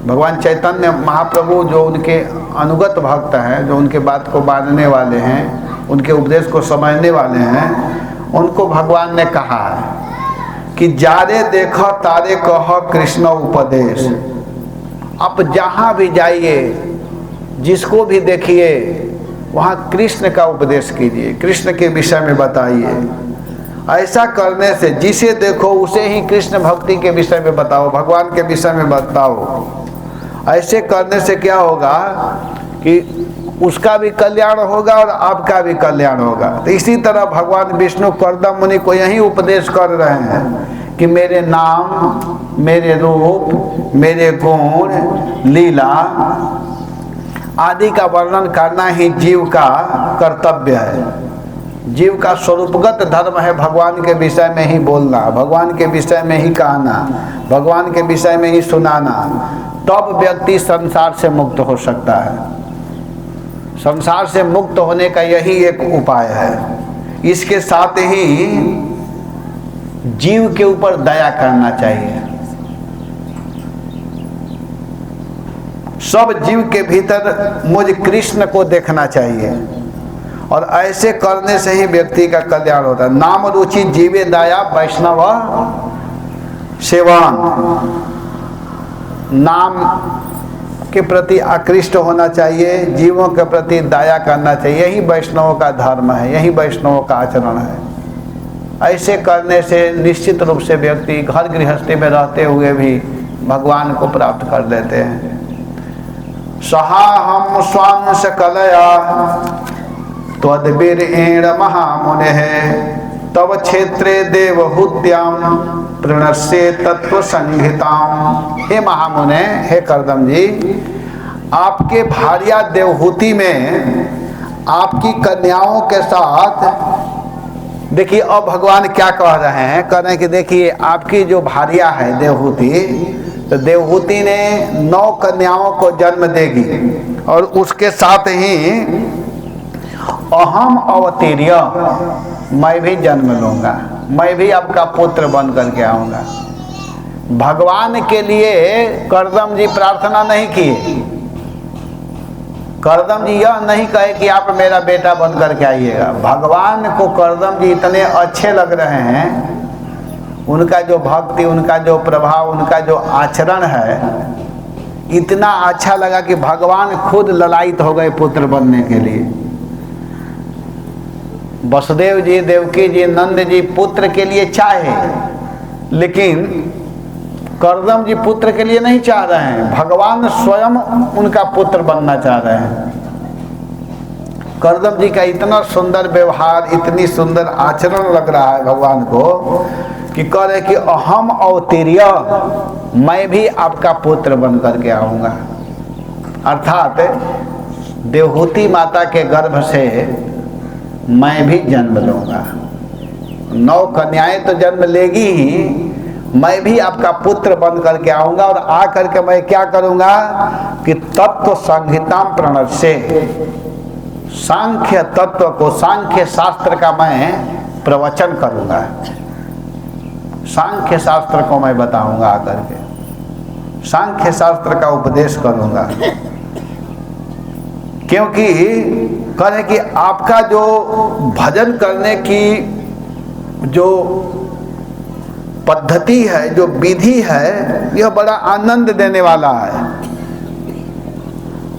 भगवान चैतन्य महाप्रभु जो उनके अनुगत भक्त हैं, जो उनके बात को मानने वाले हैं, उनके उपदेश को समझने वाले हैं, उनको भगवान ने कहा है कि जारे देखो तारे कहो कृष्ण उपदेश। आप जहाँ भी जाइए, जिसको भी देखिए, वहाँ कृष्ण का उपदेश कीजिए, कृष्ण के विषय में बताइए। ऐसा करने से जिसे देखो उसे ही कृष्ण भक्ति के विषय में बताओ, भगवान के विषय में बताओ। ऐसे करने से क्या होगा कि उसका भी कल्याण होगा और आपका भी कल्याण होगा। तो इसी तरह भगवान विष्णु कर्दम मुनि को यही उपदेश कर रहे हैं कि मेरे नाम, मेरे रूप, मेरे गुण, लीला आदि का वर्णन करना ही जीव का कर्तव्य है। जीव का स्वरूपगत धर्म है भगवान के विषय में ही बोलना, भगवान के विषय में ही कहना, भगवान के विषय में ही सुनाना। तब व्यक्ति संसार से मुक्त हो सकता है। संसार से मुक्त होने का यही एक उपाय है। इसके साथ ही जीव के ऊपर दया करना चाहिए। सब जीव के भीतर मुझ कृष्ण को देखना चाहिए, और ऐसे करने से ही व्यक्ति का कल्याण होता है। नाम रुचि जीवे दया वैष्णव सेवन। नाम के प्रति आकृष्ट होना चाहिए, जीवों के प्रति दया करना चाहिए। यही वैष्णवों का धर्म है, यही वैष्णवों का आचरण है। ऐसे करने से निश्चित रूप से व्यक्ति घर गृहस्थी में रहते हुए भी भगवान को प्राप्त कर लेते हैं। सहा हम स्वांश कलया त्वद्वीरेण महामुने तव क्षेत्रे देवहूत्याम प्रणश्ये तत्व संहिताम। हे महामुने, हे कर्दम जी, आपके भार्या देवहूति में आपकी कन्याओं के साथ देखिए, अब भगवान क्या कह रहे हैं, कह रहे हैं कि देखिए आपकी जो भार्या है देवहूति, तो देवहूति ने 9 कन्याओं को जन्म देगी, और उसके साथ ही अहम अवतीर्य, मैं भी जन्म लूंगा, मैं भी आपका पुत्र बन करके आऊंगा। भगवान के लिए कर्दम जी प्रार्थना नहीं किए। कर्दम जी यह नहीं कहे कि आप मेरा बेटा बन करके आइएगा। भगवान को कर्दम जी इतने अच्छे लग रहे हैं, उनका जो भक्ति, उनका जो प्रभाव, उनका जो आचरण है, इतना अच्छा लगा कि भगवान खुद ललायित हो गए पुत्र बनने के लिए। वसुदेव जी, देवकी जी, नंद जी पुत्र के लिए चाहे, लेकिन कर्दम जी पुत्र के लिए नहीं चाह रहे हैं, भगवान स्वयं उनका पुत्र बनना चाह रहे हैं। कर्दम जी का इतना सुंदर व्यवहार, इतनी सुंदर आचरण लग रहा है भगवान को कि कह रहे कि अहम अवतीर्य, मैं भी आपका पुत्र बन करके आऊँगा। अर्थात देवहूति माता के गर्भ से मैं भी जन्म लूँगा। 9 कन्याएं तो जन्म लेगी ही, मैं भी आपका पुत्र बन करके आऊँगा, और आ करके मैं क्या करूँगा कि तत्व संहिता प्रणश्ये, सांख्य तत्व को, सांख्य शास्त्र का मैं प्रवचन करूँगा। सांख्य शास्त्र को मैं बताऊँगा, आकर के सांख्य शास्त्र का उपदेश करूँगा। क्योंकि कहे कि आपका जो भजन करने की जो पद्धति है, जो विधि है, यह बड़ा आनंद देने वाला है।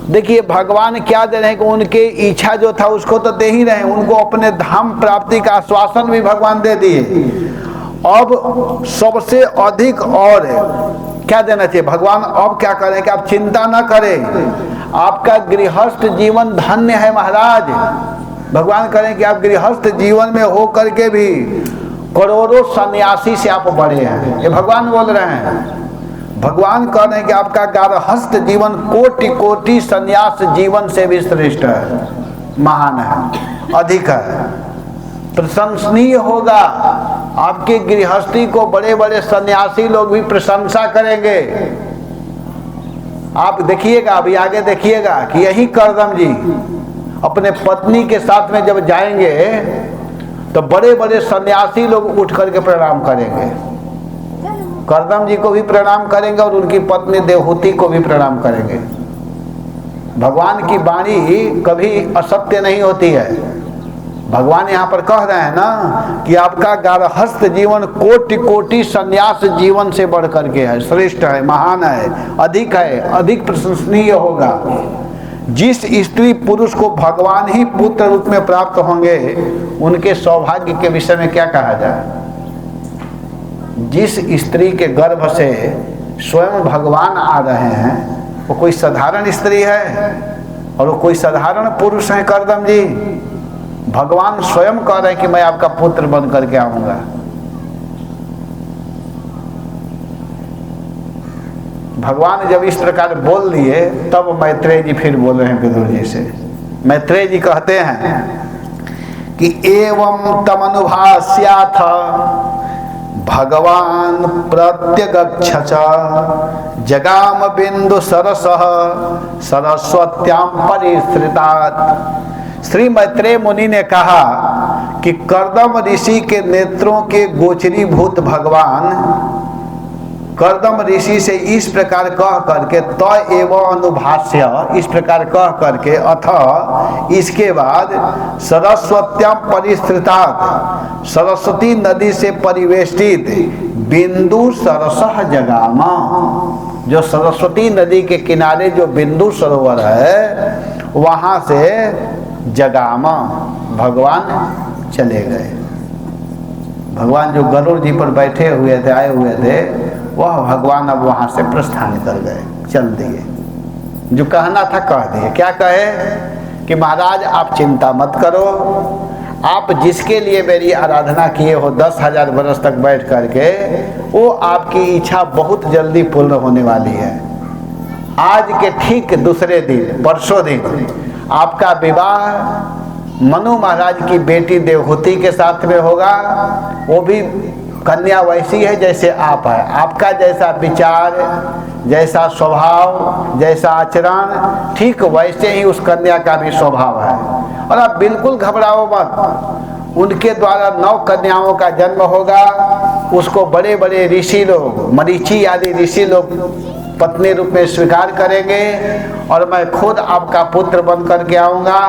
देखिए भगवान क्या दे रहे हैं कि उनके इच्छा जो था उसको तो दे ही रहे हैं, उनको अपने धाम प्राप्ति का आश्वासन भी भगवान दे दिए। अब सबसे अधिक और क्या देना चाहिए भगवान? अब क्या करें कि आप चिंता ना करें, आपका गृहस्थ जीवन धन्य है महाराज। भगवान करें कि आप गृहस्थ जीवन में हो करके भी करोड़ों सन्यासी से आप बड़े हैं, ये भगवान बोल रहे हैं। भगवान कह रहे हैं कि आपका गृहस्थ जीवन कोटि कोटि सन्यास जीवन से भी श्रेष्ठ है, महान है, अधिक है, प्रशंसनीय होगा। आपकी गृहस्थी को बड़े बड़े सन्यासी लोग भी प्रशंसा करेंगे। आप देखिएगा, अभी आगे देखिएगा कि यही करदम जी अपने पत्नी के साथ में जब जाएंगे तो बड़े बड़े सन्यासी लोग उठ करके प्रणाम करेंगे। करदम जी को भी प्रणाम करेंगे और उनकी पत्नी देवहूति को भी प्रणाम करेंगे। भगवान की वाणी कभी असत्य नहीं होती है। भगवान यहाँ पर कह रहे हैं ना कि आपका गारहस्थ जीवन कोटि कोटि संन्यास जीवन से बढ़ करके है, श्रेष्ठ है, महान है, अधिक प्रशंसनीय होगा। जिस स्त्री पुरुष को भगवान ही पुत्र रूप में प्राप्त होंगे उनके सौभाग्य के विषय में क्या कहा जाए। जिस स्त्री के गर्भ से स्वयं भगवान आ रहे हैं वो कोई साधारण स्त्री है और वो कोई साधारण पुरुष है। करदम जी भगवान स्वयं कह रहे हैं कि मैं आपका पुत्र बन करके आऊंगा। भगवान जब इस प्रकार बोल दिए तब मैत्रेय जी फिर बोल रहे हैं विदुर जी से। मैत्रेय जी कहते हैं कि एवं तमनुभास्याथ भगवान प्रत्यगच्छ जगाम बिंदु सरसः सरस्वत्याम परिसृतात्। श्री मैत्रेय मुनि ने कहा कि करदम ऋषि के नेत्रों के गोचरीभूत भगवान करदम ऋषि से इस प्रकार कह करके त एवं अनुभाष्य इस प्रकार कह करके अथ इसके बाद सरस्वत्याम परिसृतात् सरस्वती नदी से परिवेष्टित बिंदु सरसः जगामा। जो सरस्वती नदी के किनारे जो बिंदु सरोवर है वहाँ से जगामा भगवान चले गए। भगवान जो गरुड़ जी पर बैठे हुए थे, आए हुए थे, वह भगवान अब वहाँ से प्रस्थान कर गए, चल दिए। जो कहना था कह दिए। क्या कहे कि महाराज आप चिंता मत करो, आप जिसके लिए मेरी आराधना किए हो 10,000 वर्ष तक बैठ करके, वो आपकी इच्छा बहुत जल्दी पूर्ण होने वाली है। आज के ठीक दूसरे दिन, परसों दिन आपका विवाह मनु महाराज की बेटी देवहूति के साथ में होगा। वो भी कन्या वैसी है जैसे आप है। आपका जैसा विचार, जैसा स्वभाव, जैसा आचरण, ठीक वैसे ही उस कन्या का भी स्वभाव है। और आप बिल्कुल घबराओ मत। उनके द्वारा 9 कन्याओं का जन्म होगा। उसको बड़े बड़े ऋषि लोग, मरीचि आदि ऋषि लोग पत्नी रूप में स्वीकार करेंगे और मैं खुद आपका पुत्र बन करके आऊँगा।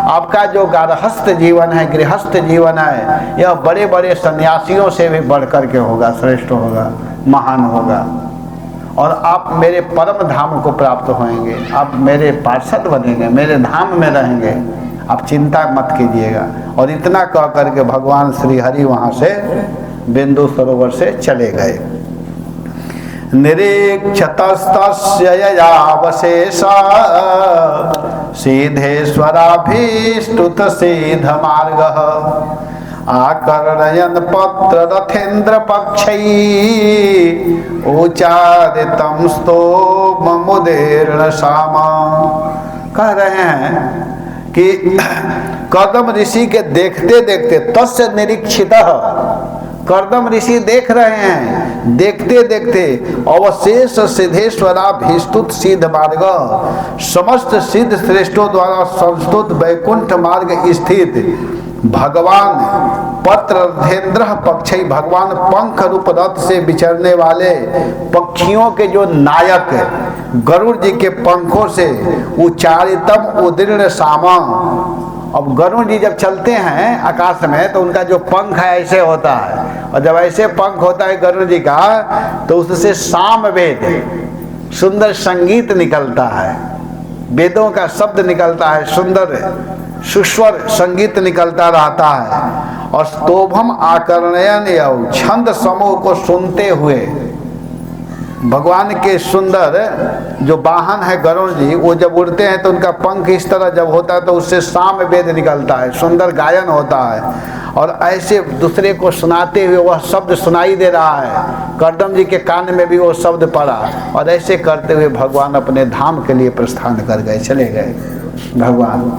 आपका जो गारहस्थ जीवन है, गृहस्थ जीवन है, यह बड़े बड़े सन्यासियों से भी बढ़ करके होगा, श्रेष्ठ होगा, महान होगा। और आप मेरे परम धाम को प्राप्त होंगे, आप मेरे पार्षद बनेंगे, मेरे धाम में रहेंगे, आप चिंता मत कीजिएगा। और इतना कह करके भगवान श्री हरि वहाँ से बिंदु सरोवर से चले गए। निरीक्षतस्तस्य ययावशेष सिद्धेश्वराभीष्टुत सिद्धमार्गः आकर्णयन् पत्र रथेन्द्र पक्षै उचादितं स्तोममुदीर्ण सामा। कह रहे हैं कि करदम ऋषि के देखते देखते तस्य निरीक्षितः, करदम ऋषि देख रहे हैं, देखते देखते अवशेष सिद्धेश्वराभीष्टुत सिद्ध मार्ग, समस्त सिद्ध श्रेष्ठों द्वारा संस्तुत वैकुंठ मार्ग स्थित भगवान पत्रधेन्द्र पक्षी, भगवान पंख रूप रथ से विचरने वाले पक्षियों के जो नायक गरुड़ जी के पंखों से उच्चारितम उदीर्ण सामा। अब गरुड़ जी जब चलते हैं आकाश में तो उनका जो पंख है ऐसे होता है, और जब ऐसे पंख होता है गरुड़ जी का तो उससे साम वेद, सुंदर संगीत निकलता है, वेदों का शब्द निकलता है, सुंदर सुस्वर संगीत निकलता रहता है। और स्तोभम आकर्णयन या छंद समूह को सुनते हुए भगवान के सुंदर जो वाहन है गरुड़ जी, वो जब उड़ते हैं तो उनका पंख इस तरह जब होता है तो उससे साम वेद निकलता है, सुंदर गायन होता है। और ऐसे दूसरे को सुनाते हुए वह शब्द सुनाई दे रहा है, करदम जी के कान में भी वो शब्द पड़ा, और ऐसे करते हुए भगवान अपने धाम के लिए प्रस्थान कर गए, चले गए भगवान।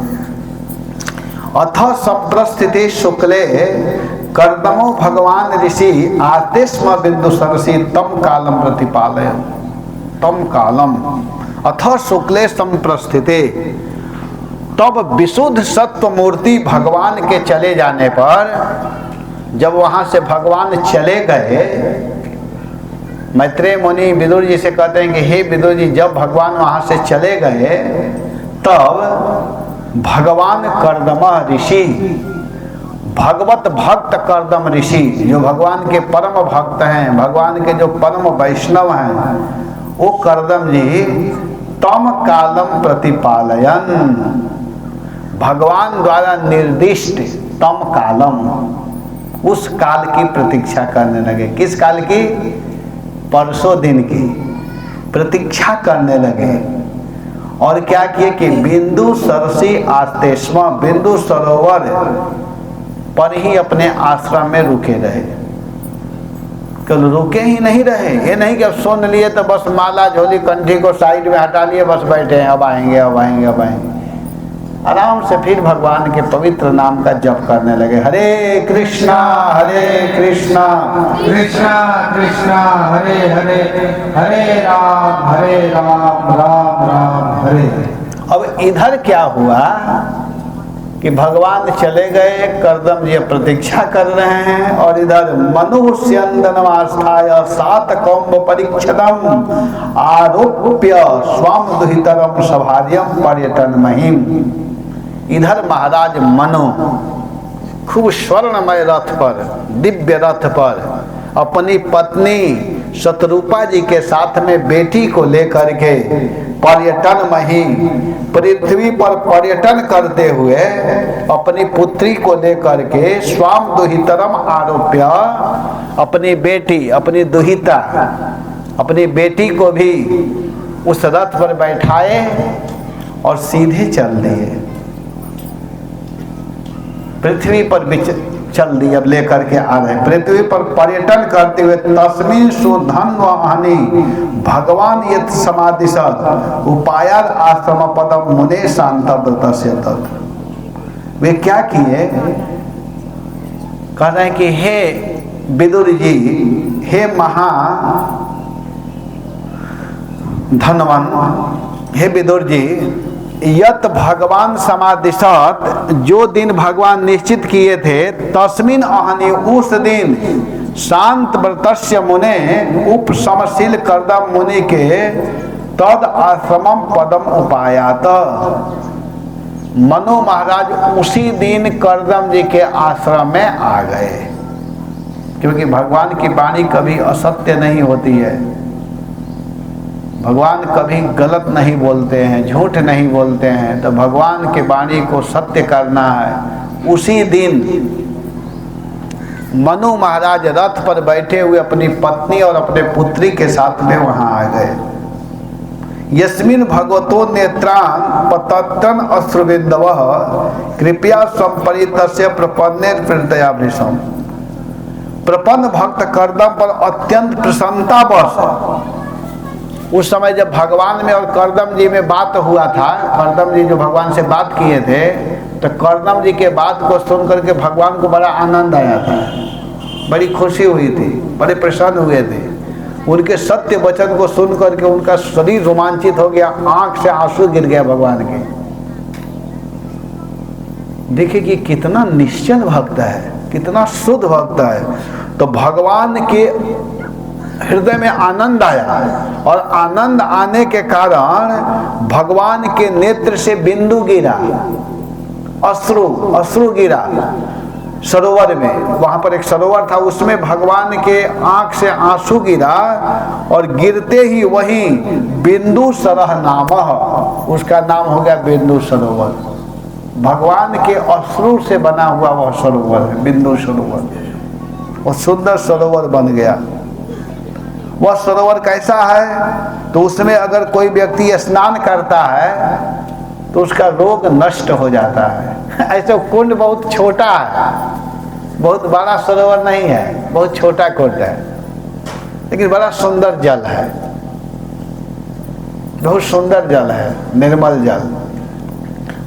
अथ संप्रस्थिते शुक्ले कर्दमो भगवान ऋषि आते स्म बिंदु सरसी तम कालम प्रतिपालय तम कालम अथ शुक्ले संप्रस्थिते। तब विशुद्ध सत्व मूर्ति भगवान के चले जाने पर, जब वहाँ से भगवान चले गए, मैत्रेय मुनि विदुर जी से कहते हैं कि हे विदुर जी, जब भगवान वहाँ से चले गए तब भगवान कर्दम ऋषि, भगवत भक्त कर्दम ऋषि, जो भगवान के परम भक्त हैं, भगवान के जो परम वैष्णव हैं, वो कर्दम जी तम कालम प्रतिपालयन, भगवान द्वारा निर्दिष्ट तम कालम, उस काल की प्रतीक्षा करने लगे। किस काल की? परसों दिन की प्रतीक्षा करने लगे। और क्या किए कि बिंदु सरसी आस्ते स्म, बिंदु सरोवर पर ही अपने आश्रम में रुके रहे। कल रुके ही नहीं रहे, ये नहीं कि अब सुन लिए तो बस माला झोली कंठी को साइड में हटा लिए, बस बैठे हैं, अब आएंगे अब आएंगे अब आएंगे। आराम से फिर भगवान के पवित्र नाम का जप करने लगे। हरे कृष्णा कृष्णा कृष्णा हरे हरे, हरे राम राम राम हरे। अब इधर क्या हुआ कि भगवान चले गए, कर्दम जी प्रतीक्षा कर रहे हैं, और इधर मनुष्यंदनमास्थाय सात कौम्ब परीक्षदम आरोप्य स्वाम दुहितरम सभार्यम पर्यटन महिम। इधर महाराज मनु खूब स्वर्णमय रथ पर, दिव्य रथ पर अपनी पत्नी शतरूपा जी के साथ में बेटी को लेकर के पर्यटन मही, पृथ्वी पर पर्यटन करते हुए अपनी पुत्री को लेकर के स्वाम दुहितरम आरोप्य, अपनी बेटी, अपनी दुहिता, अपनी बेटी को भी उस रथ पर बैठाए और सीधे चल दिए, पृथ्वी पर चल दी। अब लेकर के आ रहे पृथ्वी पर पर्यटन करते हुए। तस्मिन सुधन वहानी भगवान यत समाधिश उपायर आश्रम पदम मुने शांत तक। वे क्या किए? कह रहे हैं कि हे विदुर जी, हे महा धनवान, हे विदुर जी, यत भगवान समादिशत, जो दिन भगवान निश्चित किए थे, तस्मिन अहनि, उस दिन शांत व्रतस्य मुने उपशमशील कर्दम मुनि के तद आश्रमम पदम उपायात। मनु महाराज उसी दिन कर्दम जी के आश्रम में आ गए, क्योंकि भगवान की वाणी कभी असत्य नहीं होती है, भगवान कभी गलत नहीं बोलते हैं, झूठ नहीं बोलते हैं। तो भगवान के वाणी को सत्य करना है। उसी दिन मनु महाराज रथ पर बैठे हुए अपनी पत्नी और अपने पुत्री के साथ में वहां आ गए। यस्मिन भगवतो नेत्रान पतन अश्रुबिंदव कृपया संपरितस्य प्रपन्ने प्रतया भृशम। प्रपन्न भक्त कर्दम पर अत्यंत प्रसन्नता बस उस समय जब भगवान में और कर्दम जी में बात हुआ था, कर्दम जी जो भगवान से बात किए थे, तो कर्दम जी के बात को सुन करके भगवान को बड़ा आनंद आया था, बड़ी खुशी हुई थी, बड़े प्रसन्न हुए थे। उनके सत्य वचन को सुन करके उनका शरीर रोमांचित हो गया, आंख से आंसू गिर गया भगवान के। देखिए कि कितना निश्चल भक्त है, कितना शुद्ध भक्त है। तो भगवान के हृदय में आनंद आया, और आनंद आने के कारण भगवान के नेत्र से बिंदु गिरा, अश्रु गिरा सरोवर में। वहां पर एक सरोवर था, उसमें भगवान के आंख से आंसू गिरा, और गिरते ही वही बिंदु सरह नाम, उसका नाम हो गया बिंदु सरोवर। भगवान के अश्रु से बना हुआ वह सरोवर है, बिंदु सरोवर। और सुंदर सरोवर बन गया। वह सरोवर कैसा है? तो उसमें अगर कोई व्यक्ति स्नान करता है तो उसका रोग नष्ट हो जाता है। ऐसे कुंड बहुत छोटा है, बहुत बड़ा सरोवर नहीं है, बहुत छोटा कुंड है, लेकिन बड़ा सुंदर जल है, बहुत सुंदर जल है, निर्मल जल।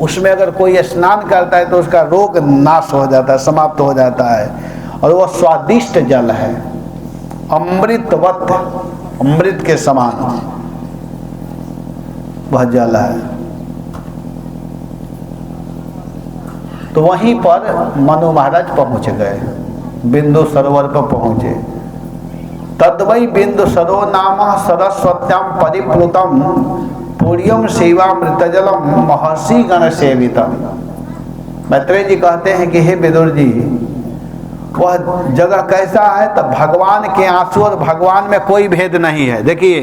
उसमें अगर कोई स्नान करता है तो उसका रोग नाश हो जाता है, समाप्त हो जाता है। और वह स्वादिष्ट जल है, अमृतवत, अमृत के समान वह जल है। तो वहीं पर मनु महाराज पहुंच गए, बिंदु सरोवर पर पहुंचे। तद्वै बिंदु सरो नाम सरस्वत्याम परिप्लुतम पूर्यम सेवामृतजलम महर्षि गण सेवितम। मैत्रेय जी कहते हैं कि हे विदुर जी, वह जगह कैसा है? तो भगवान के आंसू और भगवान में कोई भेद नहीं है। देखिए,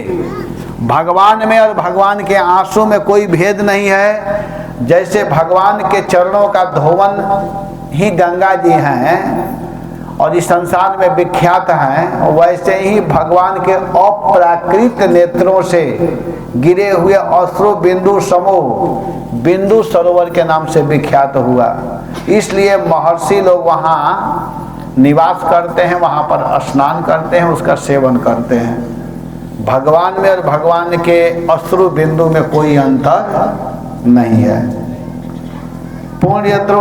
भगवान में और भगवान के आंसू में कोई भेद नहीं है। जैसे भगवान के चरणों का धोवन ही गंगा जी हैं और इस संसार में विख्यात हैं, वैसे ही भगवान के अप्राकृत नेत्रों से गिरे हुए अश्रु बिंदु समूह बिंदु सरोवर के नाम से विख्यात हुआ। इसलिए महर्षि लोग वहाँ निवास करते हैं, वहाँ पर स्नान करते हैं, उसका सेवन करते हैं। भगवान में और भगवान के अश्रु बिंदु में कोई अंतर नहीं है। पुण्यत्रो